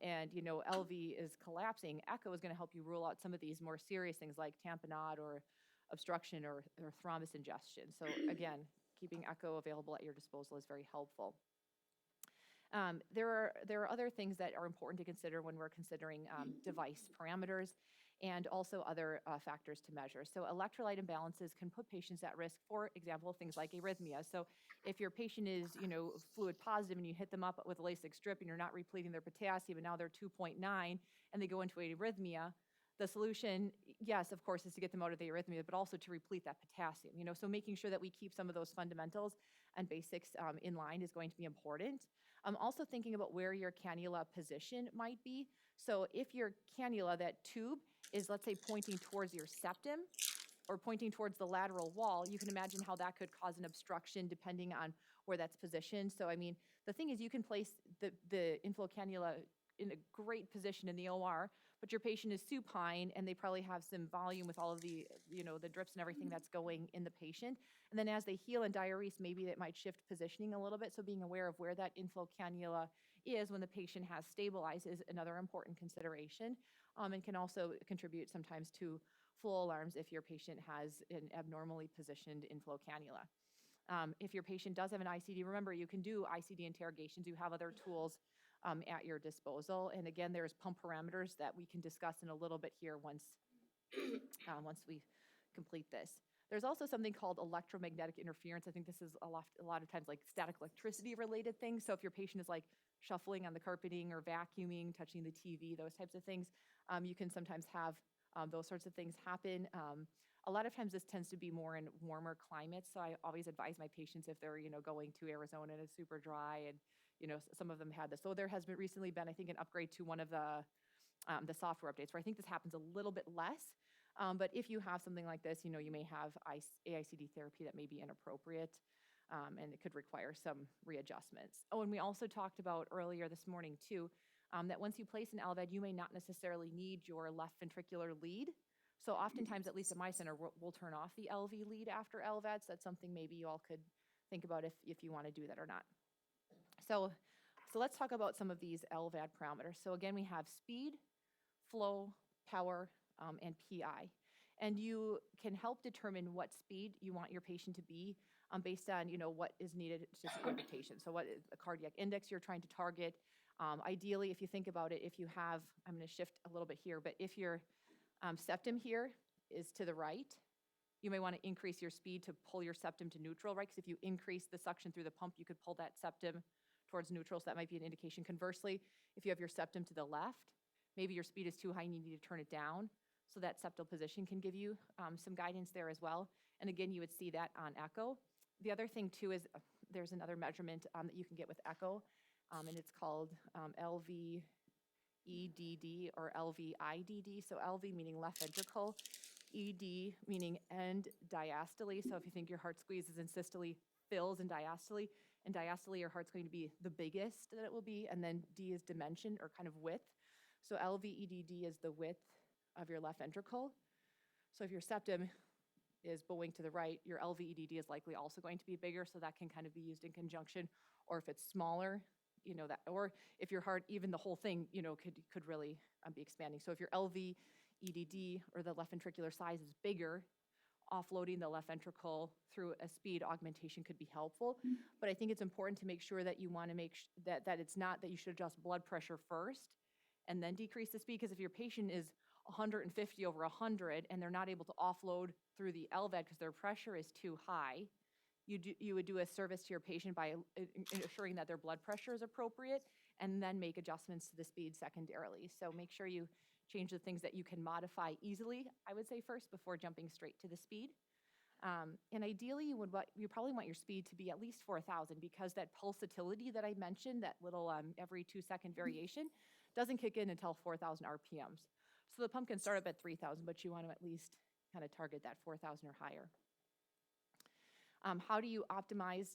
A: and LV is collapsing, echo is going to help you rule out some of these more serious things like tamponade or obstruction or thrombus ingestion. So again, keeping echo available at your disposal is very helpful. There are other things that are important to consider when we're considering device parameters, and also other factors to measure. So electrolyte imbalances can put patients at risk, for example, things like arrhythmia. So if your patient is, fluid positive and you hit them up with a Lasix drip and you're not repleting their potassium and now they're 2.9 and they go into arrhythmia, the solution, yes, of course, is to get them out of the arrhythmia, but also to replete that potassium. So making sure that we keep some of those fundamentals and basics in line is going to be important. Also thinking about where your cannula position might be. So if your cannula, that tube, is, let's say, pointing towards your septum or pointing towards the lateral wall, you can imagine how that could cause an obstruction depending on where that's positioned. So, I mean, the thing is, you can place the inflow cannula in a great position in the OR, but your patient is supine and they probably have some volume with all of the, the drips and everything that's going in the patient. And then as they heal and diurese, maybe that might shift positioning a little bit. So being aware of where that inflow cannula is when the patient has stabilized is another important consideration, and can also contribute sometimes to flow alarms if your patient has an abnormally positioned inflow cannula. If your patient does have an ICD, remember, you can do ICD interrogations. You have other tools at your disposal. And again, there's pump parameters that we can discuss in a little bit here once we complete this. There's also something called electromagnetic interference. I think this is a lot of times like static electricity related things. So if your patient is like shuffling on the carpeting or vacuuming, touching the TV, those types of things, you can sometimes have those sorts of things happen. A lot of times this tends to be more in warmer climates. So I always advise my patients, if they're, going to Arizona and it's super dry, and, some of them had this. So there has recently been, I think, an upgrade to one of the software updates where I think this happens a little bit less. But if you have something like this, you may have AICD therapy that may be inappropriate, and it could require some readjustments. Oh, and we also talked about earlier this morning too, that once you place an LVAD, you may not necessarily need your left ventricular lead. So oftentimes, at least at my center, we'll turn off the LV lead after LVAD. So that's something maybe you all could think about if you want to do that or not. So let's talk about some of these LVAD parameters. So again, we have speed, flow, power, and PI. And you can help determine what speed you want your patient to be based on, what is needed to support the patient. So what is the cardiac index you're trying to target? Ideally, if you think about it, if you have, I'm going to shift a little bit here, but if your septum here is to the right You may want to increase your speed to pull your septum to neutral, right? Because if you increase the suction through the pump, you could pull that septum towards neutral, so that might be an indication. Conversely, if you have your septum to the left, maybe your speed is too high and you need to turn it down, so that septal position can give you some guidance there as well. And again, you would see that on echo. The other thing too is there's another measurement that you can get with echo, and it's called LVEDD or LVIDD. So LV meaning left ventricle, ED meaning end diastole. So if you think your heart squeezes and systole fills in diastole, your heart's going to be the biggest that it will be, and then D is dimension or kind of width. So LVEDD is the width of your left ventricle. So if your septum is bowing to the right, your LVEDD is likely also going to be bigger, so that can kind of be used in conjunction. Or if it's smaller, that, or if your heart, even the whole thing, could really be expanding. So if your LVEDD or the left ventricular size is bigger, offloading the left ventricle through a speed augmentation could be helpful. But I think it's important to make sure that you want to make that it's not that you should adjust blood pressure first and then decrease the speed, because if your patient is 150 over 100 and they're not able to offload through the LVAD because their pressure is too high, you would do a service to your patient by ensuring that their blood pressure is appropriate and then make adjustments to the speed secondarily. So make sure you change the things that you can modify easily, I would say, first before jumping straight to the speed. And ideally, you probably want your speed to be at least 4,000, because that pulsatility that I mentioned, that little every 2-second variation, doesn't kick in until 4,000 RPMs. So the pump can start up at 3,000, but you want to at least kind of target that 4,000 or higher. How do you optimize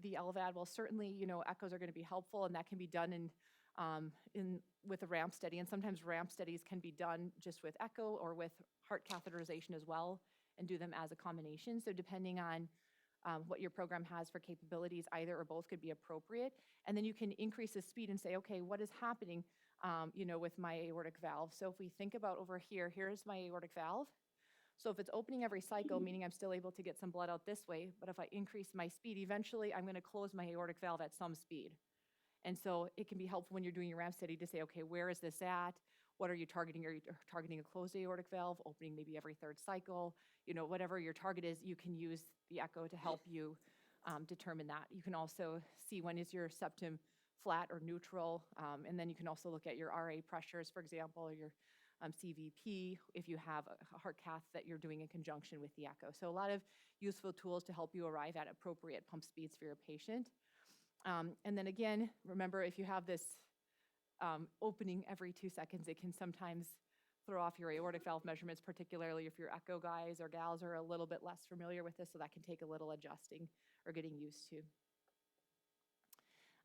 A: the LVAD? Well, certainly, echoes are going to be helpful, and that can be done with a ramp study. And sometimes ramp studies can be done just with echo or with heart catheterization as well, and do them as a combination. So depending on what your program has for capabilities, either or both could be appropriate. And then you can increase the speed and say, okay, what is happening, with my aortic valve? So if we think about over here, here's my aortic valve. So if it's opening every cycle, meaning I'm still able to get some blood out this way, but if I increase my speed, eventually I'm going to close my aortic valve at some speed. And so it can be helpful when you're doing your ramp study to say, okay, where is this at? What are you targeting? Are you targeting a closed aortic valve, opening maybe every third cycle? Whatever your target is, you can use the echo to help you determine that. You can also see when is your septum flat or neutral, and then you can also look at your RA pressures, for example, or your CVP, if you have a heart cath that you're doing in conjunction with the echo. So a lot of useful tools to help you arrive at appropriate pump speeds for your patient. And then again, remember, if you have this opening every 2 seconds, it can sometimes throw off your aortic valve measurements, particularly if your echo guys or gals are a little bit less familiar with this, so that can take a little adjusting or getting used to.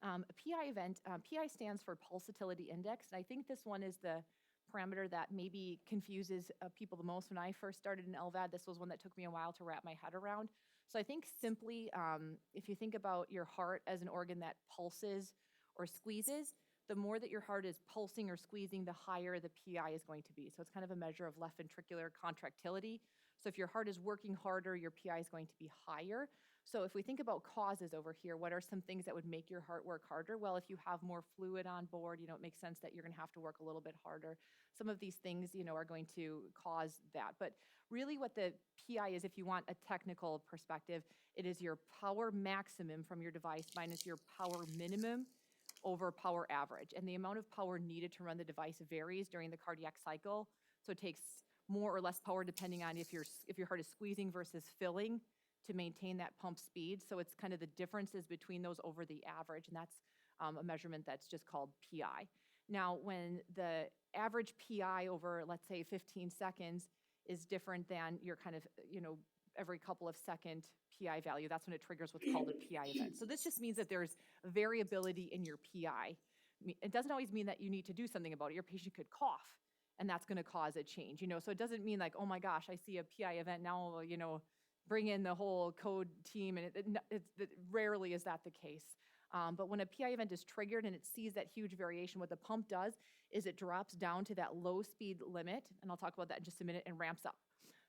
A: A PI event, PI stands for pulsatility index, and I think this one is the parameter that maybe confuses people the most. When I first started in LVAD, this was one that took me a while to wrap my head around. So I think simply, if you think about your heart as an organ that pulses or squeezes, the more that your heart is pulsing or squeezing, the higher the PI is going to be. So it's kind of a measure of left ventricular contractility. So if your heart is working harder, your PI is going to be higher. So if we think about causes over here, what are some things that would make your heart work harder? Well, if you have more fluid on board, it makes sense that you're going to have to work a little bit harder. Some of these things, are going to cause that. But really what the PI is, if you want a technical perspective, it is your power maximum from your device minus your power minimum over power average. And the amount of power needed to run the device varies during the cardiac cycle. So it takes more or less power depending on if your heart is squeezing versus filling to maintain that pump speed. So it's kind of the differences between those over the average, and that's a measurement that's just called PI. Now, when the average PI over, let's say, 15 seconds is different than your kind of, every couple of second PI value, that's when it triggers what's called a PI event. So this just means that there's variability in your PI. It doesn't always mean that you need to do something about it. Your patient could cough, and that's going to cause a change, So it doesn't mean like, oh my gosh, I see a PI event now, bring in the whole code team, and it rarely is that the case. But when a PI event is triggered and it sees that huge variation, what the pump does is it drops down to that low speed limit, and I'll talk about that in just a minute, and ramps up.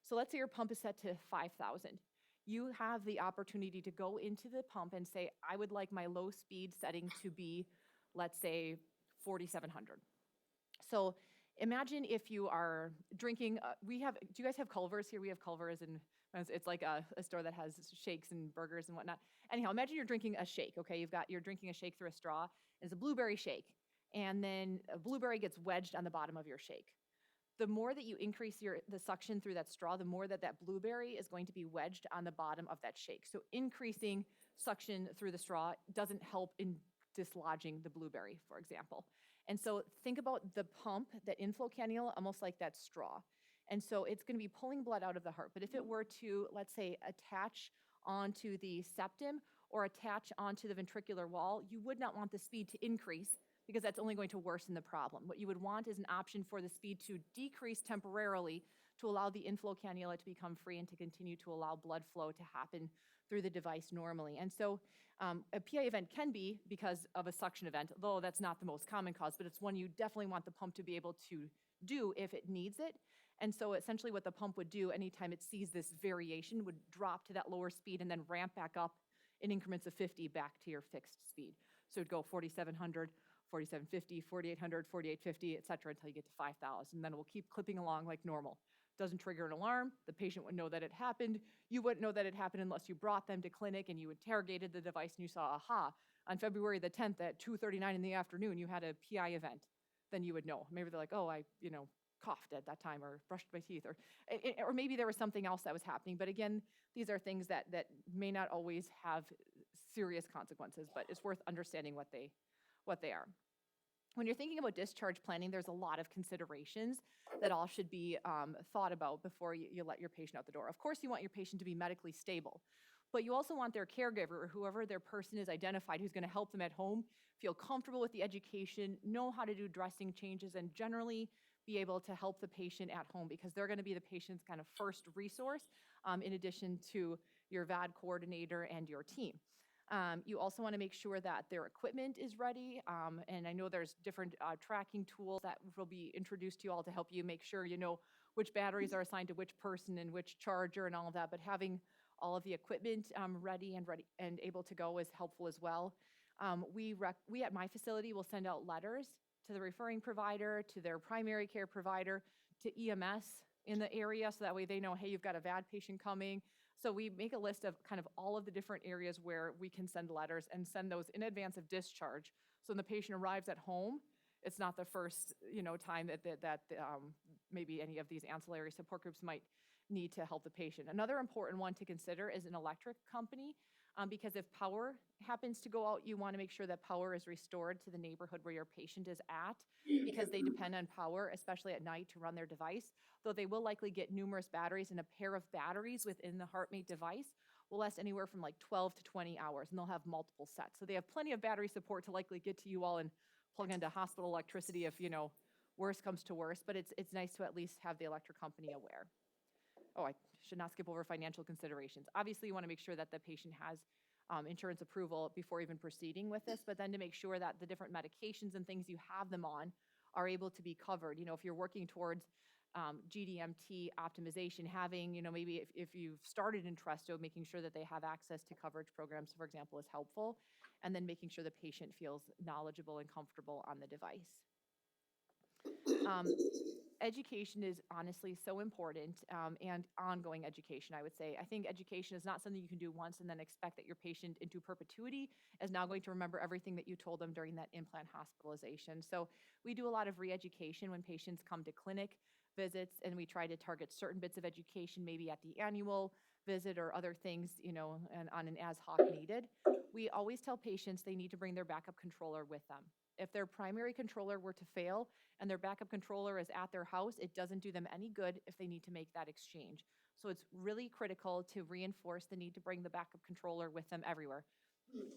A: So let's say your pump is set to 5,000. You have the opportunity to go into the pump and say, I would like my low speed setting to be, let's say, 4,700. So imagine if you are drinking, do you guys have Culvers here? We have Culvers, and It's like a store that has shakes and burgers and whatnot. Anyhow, imagine you're drinking a shake, okay? You're drinking a shake through a straw, and it's a blueberry shake. And then a blueberry gets wedged on the bottom of your shake. The more that you increase the suction through that straw, the more that blueberry is going to be wedged on the bottom of that shake. So increasing suction through the straw doesn't help in dislodging the blueberry, for example. And so think about the pump, that inflow cannula, almost like that straw. And so it's going to be pulling blood out of the heart. But if it were to, let's say, attach onto the septum or attach onto the ventricular wall, you would not want the speed to increase because that's only going to worsen the problem. What you would want is an option for the speed to decrease temporarily to allow the inflow cannula to become free and to continue to allow blood flow to happen through the device normally. And so a PI event can be because of a suction event, though that's not the most common cause, but it's one you definitely want the pump to be able to do if it needs it. And so essentially what the pump would do anytime it sees this variation would drop to that lower speed and then ramp back up in increments of 50 back to your fixed speed. So it'd go 4,700, 4,750, 4,800, 4,850, et cetera, until you get to 5,000. And then it will keep clipping along like normal. Doesn't trigger an alarm. The patient would know that it happened. You wouldn't know that it happened unless you brought them to clinic and you interrogated the device and you saw, aha, on February the 10th at 2:39 in the afternoon, you had a PI event. Then you would know. Maybe they're like, oh, I coughed at that time or brushed my teeth, or maybe there was something else that was happening. But again, these are things that may not always have serious consequences, but it's worth understanding what they are. When you're thinking about discharge planning, there's a lot of considerations that all should be thought about before you let your patient out the door. Of course, you want your patient to be medically stable, but you also want their caregiver or whoever their person is identified who's going to help them at home feel comfortable with the education, know how to do dressing changes, and generally be able to help the patient at home because they're going to be the patient's kind of first resource in addition to your VAD coordinator and your team. You also want to make sure that their equipment is ready. And I know there's different tracking tools that will be introduced to you all to help you make sure you know which batteries are assigned to which person and which charger and all of that. But having all of the equipment ready and able to go is helpful as well. We at my facility will send out letters to the referring provider, to their primary care provider, to EMS in the area, so that way they know, hey, you've got a VAD patient coming. So we make a list of kind of all of the different areas where we can send letters and send those in advance of discharge. So when the patient arrives at home, it's not the first time that maybe any of these ancillary support groups might need to help the patient. Another important one to consider is an electric company, because if power happens to go out, you want to make sure that power is restored to the neighborhood where your patient is at, because they depend on power, especially at night, to run their device. Though they will likely get numerous batteries, and a pair of batteries within the Heartmate device will last anywhere from like 12 to 20 hours, and they'll have multiple sets. So they have plenty of battery support to likely get to you all and plug into hospital electricity if, worst comes to worst, but it's nice to at least have the electric company aware. Oh, I should not skip over financial considerations. Obviously, you want to make sure that the patient has insurance approval before even proceeding with this, but then to make sure that the different medications and things you have them on are able to be covered. If you're working towards GDMT optimization, having, maybe if you've started Entresto, making sure that they have access to coverage programs, for example, is helpful, and then making sure the patient feels knowledgeable and comfortable on the device. Education is honestly so important, and ongoing education, I would say. I think education is not something you can do once and then expect that your patient into perpetuity is now going to remember everything that you told them during that implant hospitalization. So we do a lot of re-education when patients come to clinic visits, and we try to target certain bits of education, maybe at the annual visit or other things, and on an as hoc needed. We always tell patients they need to bring their backup controller with them. If their primary controller were to fail and their backup controller is at their house, it doesn't do them any good if they need to make that exchange. So it's really critical to reinforce the need to bring the backup controller with them everywhere.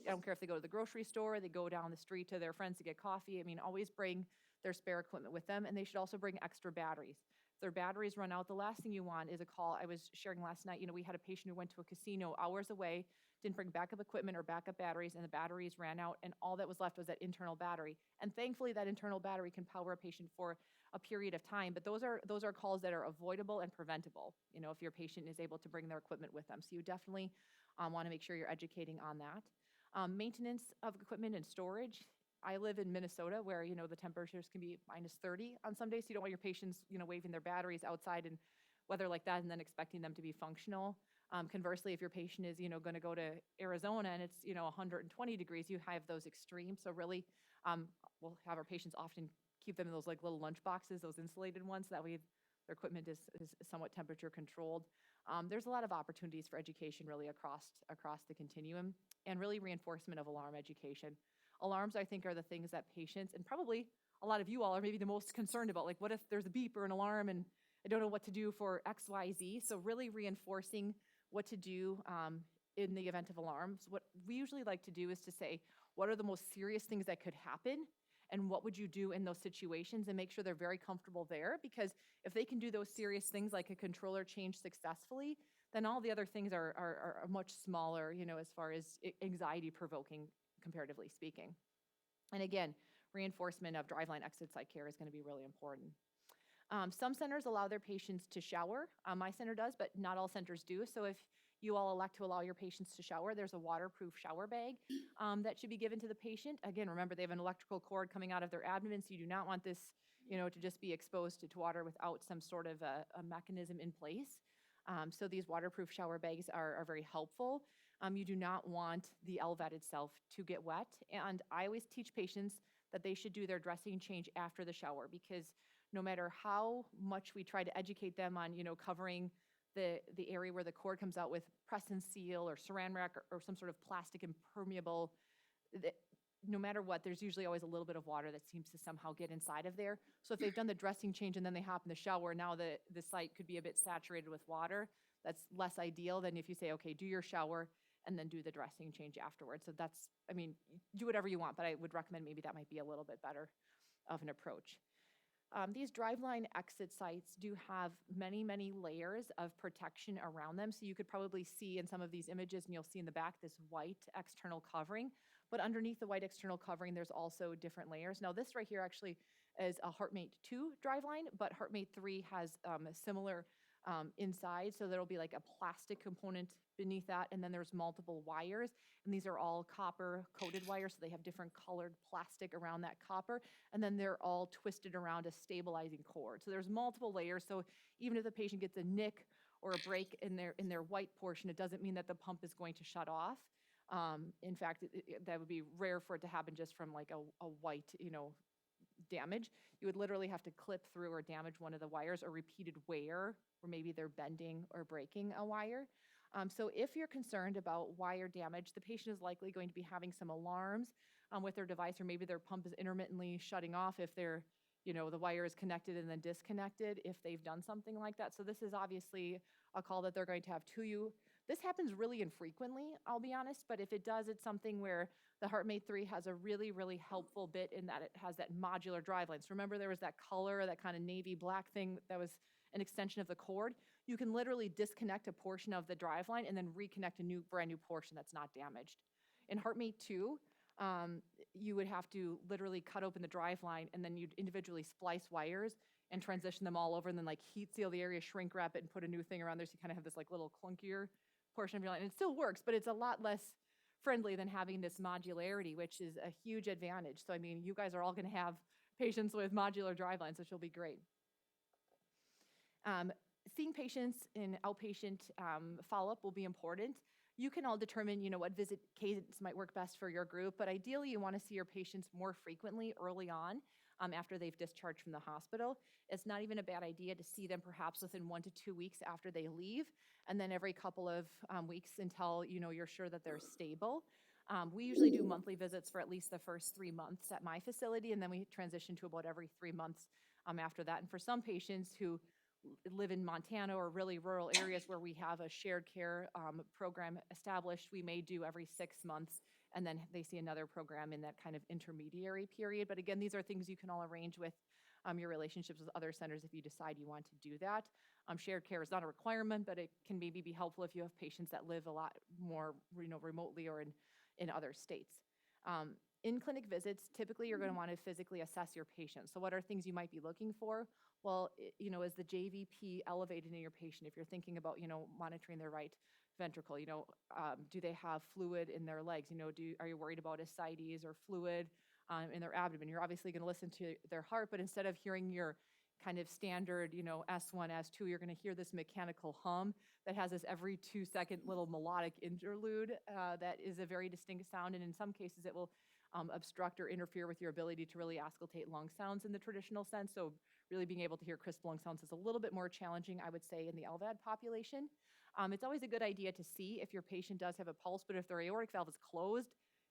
A: I don't care if they go to the grocery store, they go down the street to their friends to get coffee. Always bring their spare equipment with them, and they should also bring extra batteries. If their batteries run out, the last thing you want is a call. I was sharing last night, we had a patient who went to a casino hours away, didn't bring backup equipment or backup batteries, and the batteries ran out, and all that was left was that internal battery. And thankfully, that internal battery can power a patient for a period of time, but those are calls that are avoidable and preventable, if your patient is able to bring their equipment with them. So you definitely want to make sure you're educating on that. Maintenance of equipment and storage. I live in Minnesota where, the temperatures can be -30 on some days, so you don't want your patients, waving their batteries outside and weather like that and then expecting them to be functional. Conversely, if your patient is, going to go to Arizona and it's, 120 degrees, you have those extremes. So really, we'll have our patients often keep them in those like little lunch boxes, those insulated ones. That way their equipment is somewhat temperature controlled. There's a lot of opportunities for education really across the continuum, and really reinforcement of alarm education. Alarms, I think, are the things that patients, and probably a lot of you all, are maybe the most concerned about. Like, what if there's a beep or an alarm and I don't know what to do for X, Y, Z? So really reinforcing what to do in the event of alarms. What we usually like to do is to say, what are the most serious things that could happen? And what would you do in those situations, and make sure they're very comfortable there? Because if they can do those serious things like a controller change successfully, then all the other things are much smaller, as far as anxiety provoking, comparatively speaking. And again, reinforcement of driveline exit site care is going to be really important. Some centers allow their patients to shower. My center does, but not all centers do. So if you all elect to allow your patients to shower, there's a waterproof shower bag that should be given to the patient. Again, remember, they have an electrical cord coming out of their abdomen, so you do not want this, to just be exposed to water without some sort of a mechanism in place. So these waterproof shower bags are very helpful. You do not want the LVAD itself to get wet. And I always teach patients that they should do their dressing change after the shower, because no matter how much we try to educate them on, covering the area where the cord comes out with press and seal or saran wrap or some sort of plastic impermeable, no matter what, there's usually always a little bit of water that seems to somehow get inside of there. So if they've done the dressing change and then they hop in the shower, now the site could be a bit saturated with water. That's less ideal than if you say, okay, do your shower and then do the dressing change afterwards. So that's, do whatever you want, but I would recommend maybe that might be a little bit better of an approach. These driveline exit sites do have many, many layers of protection around them. So you could probably see in some of these images, and you'll see in the back, this white external covering. But underneath the white external covering, there's also different layers. Now, this right here actually is a Heartmate 2 driveline, but Heartmate 3 has a similar inside. So there'll be like a plastic component beneath that, and then there's multiple wires, and these are all copper coated wires, so they have different colored plastic around that copper, and then they're all twisted around a stabilizing cord. So there's multiple layers. So even if the patient gets a nick or a break in their white portion, it doesn't mean that the pump is going to shut off. In fact, that would be rare for it to happen just from like a white, damage. You would literally have to clip through or damage one of the wires, or repeated wear, or maybe they're bending or breaking a wire. So if you're concerned about wire damage, the patient is likely going to be having some alarms with their device, or maybe their pump is intermittently shutting off if the wire is connected and then disconnected if they've done something like that. So this is obviously a call that they're going to have to you. This happens really infrequently, I'll be honest, but if it does, it's something where the Heartmate 3 has a really, really helpful bit in that it has that modular driveline. So remember, there was that color, that kind of navy black thing that was an extension of the cord. You can literally disconnect a portion of the driveline and then reconnect a brand new portion that's not damaged. In Heartmate 2, you would have to literally cut open the driveline, and then you'd individually splice wires and transition them all over, and then like heat seal the area, shrink wrap it, and put a new thing around there, so you kind of have this like little clunkier portion of your line. And it still works, but it's a lot less friendly than having this modularity, which is a huge advantage. So you guys are all going to have patients with modular drivelines, which will be great. Seeing patients in outpatient follow-up will be important. You can all determine, what visit cadence might work best for your group, but ideally you want to see your patients more frequently early on after they've discharged from the hospital. It's not even a bad idea to see them perhaps within 1 to 2 weeks after they leave, and then every couple of weeks until you're sure that they're stable. We usually do monthly visits for at least the first 3 months at my facility, and then we transition to about every 3 months after that. And for some patients who live in Montana or really rural areas where we have a shared care program established, we may do every 6 months, and then they see another program in that kind of intermediary period. But again, these are things you can all arrange with your relationships with other centers if you decide you want to do that. Shared care is not a requirement, but it can maybe be helpful if you have patients that live a lot more remotely or in other states. In clinic visits, typically you're going to want to physically assess your patient. So what are things you might be looking for? Well, is the JVP elevated in your patient? If you're thinking about, monitoring their right ventricle, do they have fluid in their legs? Are you worried about ascites or fluid in their abdomen? You're obviously going to listen to their heart, but instead of hearing your kind of standard, S1, S2, you're going to hear this mechanical hum that has this every 2-second little melodic interlude that is a very distinct sound. And in some cases, it will obstruct or interfere with your ability to really auscultate lung sounds in the traditional sense. So really being able to hear crisp lung sounds is a little bit more challenging, I would say, in the LVAD population. It's always a good idea to see if your patient does have a pulse, but if their aortic valve is closed,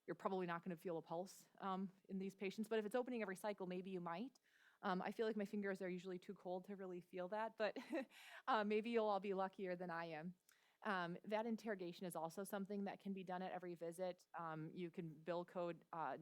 A: you're probably not going to feel a pulse in these patients. But if it's opening every cycle, maybe you might. I feel like my fingers are usually too cold to really feel that, but maybe you'll all be luckier than I am. VAD interrogation is also something that can be done at every visit. You can bill code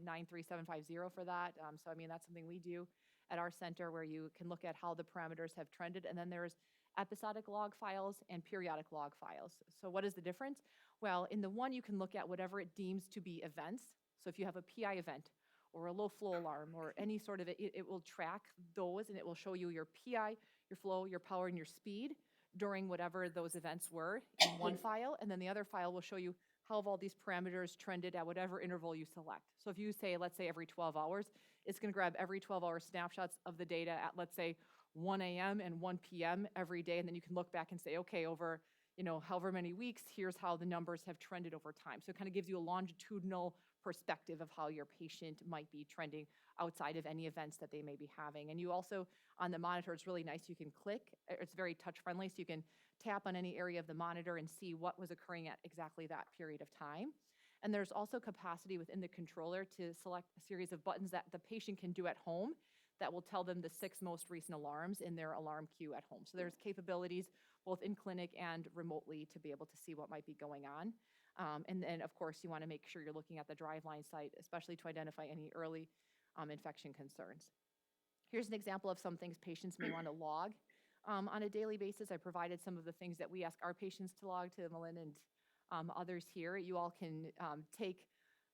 A: 93750 for that. So, I mean, that's something we do at our center where you can look at how the parameters have trended. And then there's episodic log files and periodic log files. So what is the difference? Well, in the one, you can look at whatever it deems to be events. So if you have a PI event or a low flow alarm or any sort of it will track those and it will show you your PI, your flow, your power, and your speed during whatever those events were in one file. And then the other file will show you how have all these parameters trended at whatever interval you select. So if you say, let's say every 12 hours, it's going to grab every 12-hour snapshots of the data at, let's say, 1 a.m. and 1 p.m. every day. And then you can look back and say, okay, over however many weeks, here's how the numbers have trended over time. So it kind of gives you a longitudinal perspective of how your patient might be trending outside of any events that they may be having. And you also, on the monitor, it's really nice. You can click. It's very touch friendly. So you can tap on any area of the monitor and see what was occurring at exactly that period of time. And there's also capacity within the controller to select a series of buttons that the patient can do at home that will tell them the 6 most recent alarms in their alarm queue at home. So there's capabilities both in clinic and remotely to be able to see what might be going on. And then, of course, you want to make sure you're looking at the driveline site, especially to identify any early infection concerns. Here's an example of some things patients may want to log on a daily basis. I provided some of the things that we ask our patients to log to Melinda and others here. You all can take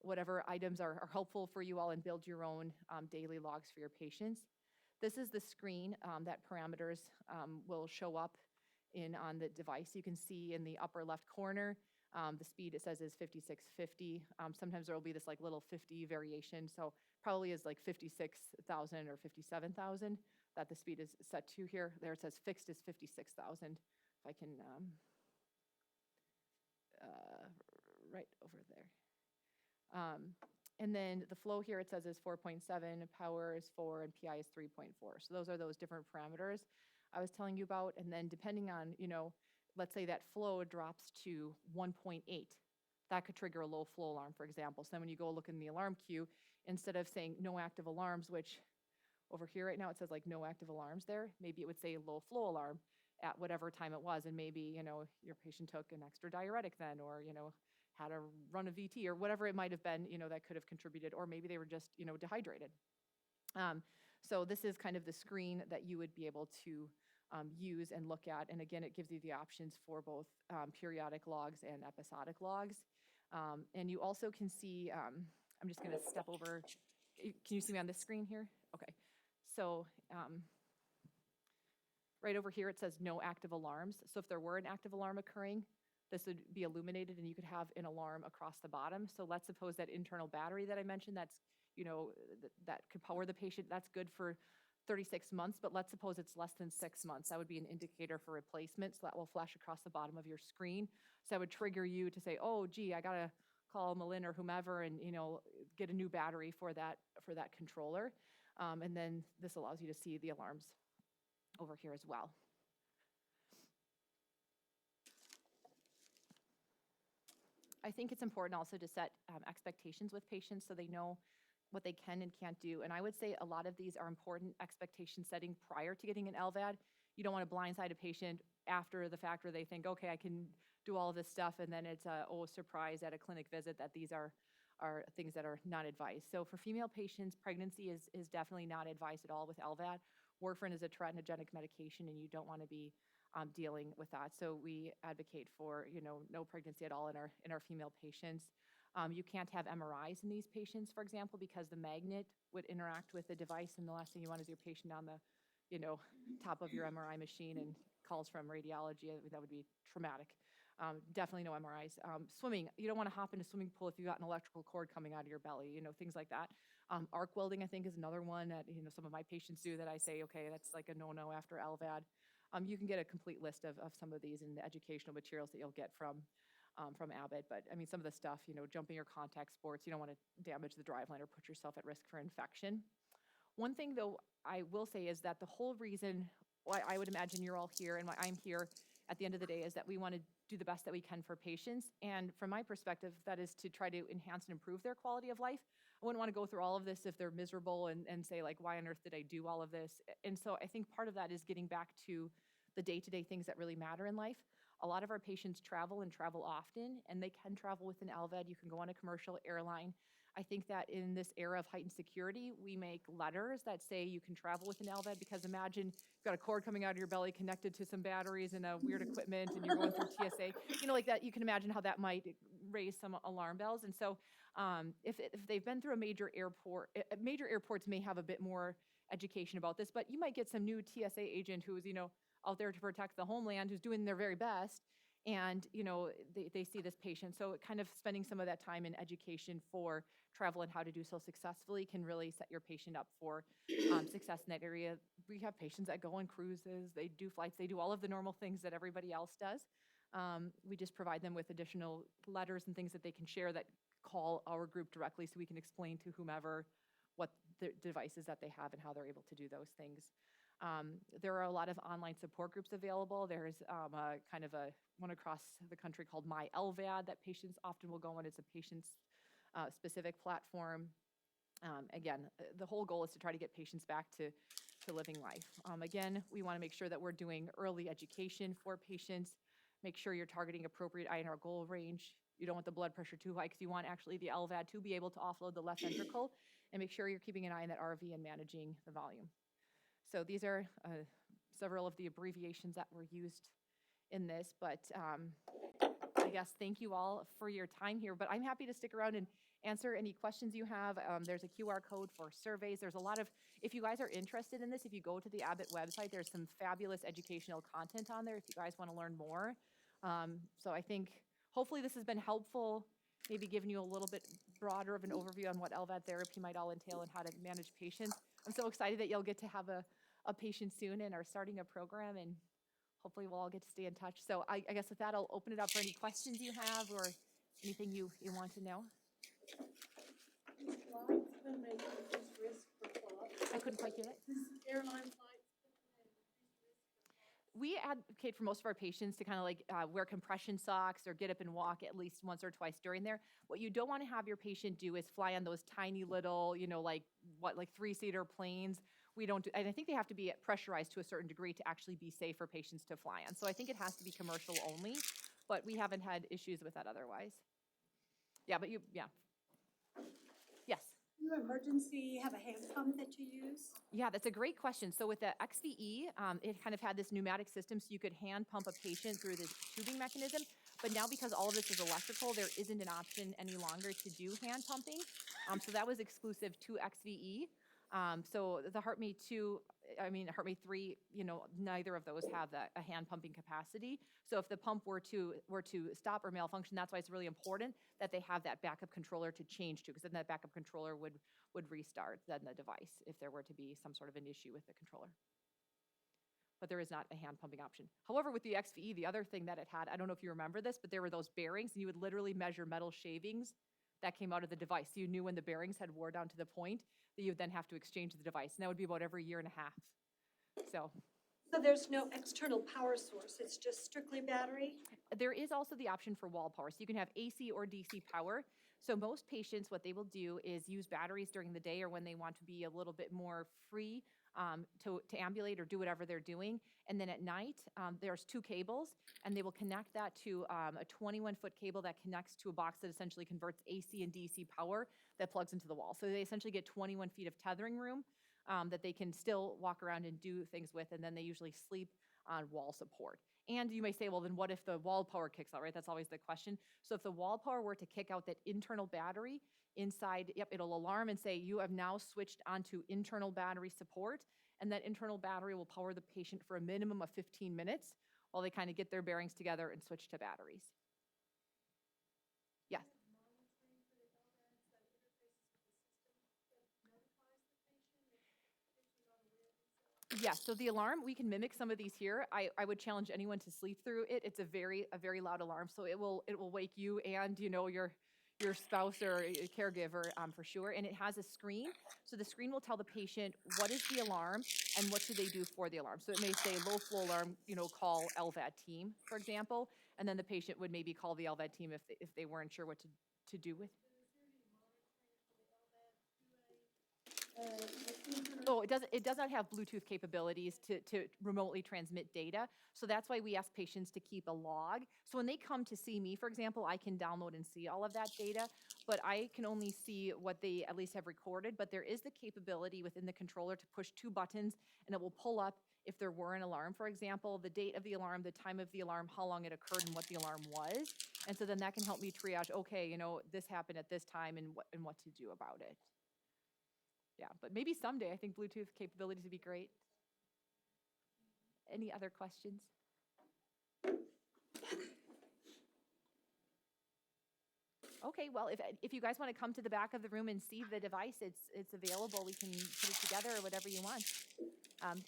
A: whatever items are helpful for you all and build your own daily logs for your patients. This is the screen that parameters will show up on the device. You can see in the upper left corner, the speed it says is 5650. Sometimes there will be this like little 50 variation. So probably is like 56,000 or 57,000 that the speed is set to here. There it says fixed is 56,000. If I can, right over there. And then the flow here, it says is 4.7, power is 4, and PI is 3.4. So those are those different parameters I was telling you about. And then depending on, let's say that flow drops to 1.8, that could trigger a low flow alarm, for example. So then when you go look in the alarm queue, instead of saying no active alarms, which over here right now it says like no active alarms there, maybe it would say low flow alarm at whatever time it was. And maybe, your patient took an extra diuretic then, or, had a run of VT or whatever it might have been, that could have contributed, or maybe they were just, dehydrated. So this is kind of the screen that you would be able to use and look at. And again, it gives you the options for both periodic logs and episodic logs. And you also can see, I'm just gonna step over. Can you see me on this screen here? Okay. So right over here, it says no active alarms. So if there were an active alarm occurring, this would be illuminated and you could have an alarm across the bottom. So let's suppose that internal battery that I mentioned, that's, that could power the patient, that's good for 36 months, but let's suppose it's less than 6 months. That would be an indicator for replacement. So that will flash across the bottom of your screen. So that would trigger you to say, oh, gee, I gotta call Melinda or whomever and, get a new battery for that controller. And then this allows you to see the alarms over here as well. I think it's important also to set expectations with patients so they know what they can and can't do. And I would say a lot of these are important expectation setting prior to getting an LVAD. You don't want to blindside a patient after the fact where they think, okay, I can do all of this stuff, and then it's a surprise at a clinic visit that these are things that are not advised. So for female patients, pregnancy is definitely not advised at all with LVAD. Warfarin is a teratogenic medication, and you don't want to be dealing with that. So we advocate for, no pregnancy at all in our female patients. You can't have MRIs in these patients, for example, because the magnet would interact with the device, and the last thing you want is your patient on the, top of your MRI machine and calls from radiology. That would be traumatic. Definitely no MRIs. Swimming, you don't want to hop in a swimming pool if you've got an electrical cord coming out of your belly, things like that. Arc welding, I think, is another one that, some of my patients do that I say, okay, that's like a no-no after LVAD. You can get a complete list of some of these in the educational materials that you'll get from Abbott. But I mean, some of the stuff, jumping or contact sports, you don't want to damage the driveline or put yourself at risk for infection. One thing, though, I will say is that the whole reason why I would imagine you're all here and why I'm here at the end of the day is that we want to do the best that we can for patients. And from my perspective, that is to try to enhance and improve their quality of life. I wouldn't want to go through all of this if they're miserable and say, like, why on earth did I do all of this? And so I think part of that is getting back to the day-to-day things that really matter in life. A lot of our patients travel and travel often, and they can travel with an LVAD. You can go on a commercial airline. I think that in this era of heightened security, we make letters that say you can travel with an LVAD, because imagine you've got a cord coming out of your belly connected to some batteries and a weird equipment, and you're going through TSA, like that. You can imagine how that might raise some alarm bells. And so if they've been through a major airport, major airports may have a bit more education about this, but you might get some new TSA agent who's, out there to protect the homeland, who's doing their very best. And, they see this patient. So kind of spending some of that time in education for travel and how to do so successfully can really set your patient up for success in that area. We have patients that go on cruises, they do flights, they do all of the normal things that everybody else does. We just provide them with additional letters and things that they can share that call our group directly, so we can explain to whomever what the devices that they have and how they're able to do those things. There are a lot of online support groups available. There's kind of a one across the country called My LVAD that patients often will go on. It's a patient's specific platform. Again, the whole goal is to try to get patients back to living life. Again, we want to make sure that we're doing early education for patients. Make sure you're targeting appropriate INR goal range. You don't want the blood pressure too high, because you want actually the LVAD to be able to offload the left ventricle, and make sure you're keeping an eye on that RV and managing the volume. So these are several of the abbreviations that were used in this, but I guess thank you all for your time here. But I'm happy to stick around and answer any questions you have. There's a QR code for surveys. There's a lot of, if you guys are interested in this, if you go to the Abbott website, there's some fabulous educational content on there if you guys want to learn more. So I think hopefully this has been helpful, maybe giving you a little bit broader of an overview on what LVAD therapy might all entail and how to manage patients. I'm so excited that you'll get to have a patient soon and are starting a program, and hopefully we'll all get to stay in touch. So I guess with that, I'll open it up for any questions you have or anything you want to know. I couldn't quite get it.
B: Airline flights.
A: We advocate for most of our patients to kind of like wear compression socks or get up and walk at least once or twice during there. What you don't want to have your patient do is fly on those tiny little, like 3-seater planes. We don't do, and I think they have to be pressurized to a certain degree to actually be safe for patients to fly on. So I think it has to be commercial only, but we haven't had issues with that otherwise. Yeah, but yes.
B: You emergency have a hand pump that you use?
A: Yeah, that's a great question. So with the XVE, it kind of had this pneumatic system, so you could hand pump a patient through this tubing mechanism. But now, because all of this is electrical, there isn't an option any longer to do hand pumping. So that was exclusive to XVE. So the Heartmate 2, Heartmate 3, neither of those have a hand pumping capacity. So if the pump were to stop or malfunction, that's why it's really important that they have that backup controller to change to, because then that backup controller would restart then the device if there were to be some sort of an issue with the controller. But there is not a hand pumping option. However, with the XVE, the other thing that it had, I don't know if you remember this, but there were those bearings, and you would literally measure metal shavings that came out of the device. So you knew when the bearings had wore down to the point that you would then have to exchange the device. And that would be about every year and a half. So
B: there's no external power source. It's just strictly battery?
A: There is also the option for wall power. So you can have AC or DC power. So most patients, what they will do is use batteries during the day or when they want to be a little bit more free to ambulate or do whatever they're doing. And then at night, there's 2 cables, and they will connect that to a 21-foot cable that connects to a box that essentially converts AC and DC power that plugs into the wall. So they essentially get 21 feet of tethering room that they can still walk around and do things with, and then they usually sleep on wall support. And you may say, well, then what if the wall power kicks out, right? That's always the question. So if the wall power were to kick out that internal battery inside, it'll alarm and say, you have now switched onto internal battery support, and that internal battery will power the patient for a minimum of 15 minutes while they kind of get their bearings together and switch to batteries. Yes. Yeah, so the alarm, we can mimic some of these here. I would challenge anyone to sleep through it. It's a very loud alarm, so it will wake you and your spouse or a caregiver for sure. And it has a screen, so the screen will tell the patient what is the alarm and what should they do for the alarm. So it may say low flow alarm, call LVAD team, for example, and then the patient would maybe call the LVAD team if they weren't sure what to do with. Oh, it does not have Bluetooth capabilities to remotely transmit data. So that's why we ask patients to keep a log. So when they come to see me, for example, I can download and see all of that data, but I can only see what they at least have recorded. But there is the capability within the controller to push 2 buttons and it will pull up if there were an alarm, for example, the date of the alarm, the time of the alarm, how long it occurred, and what the alarm was. And so then that can help me triage, okay, this happened at this time and what to do about it. Yeah, but maybe someday I think Bluetooth capabilities would be great. Any other questions? Okay, well, if you guys want to come to the back of the room and see the device, it's available. We can put it together or whatever you want.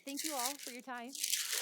A: Thank you all for your time.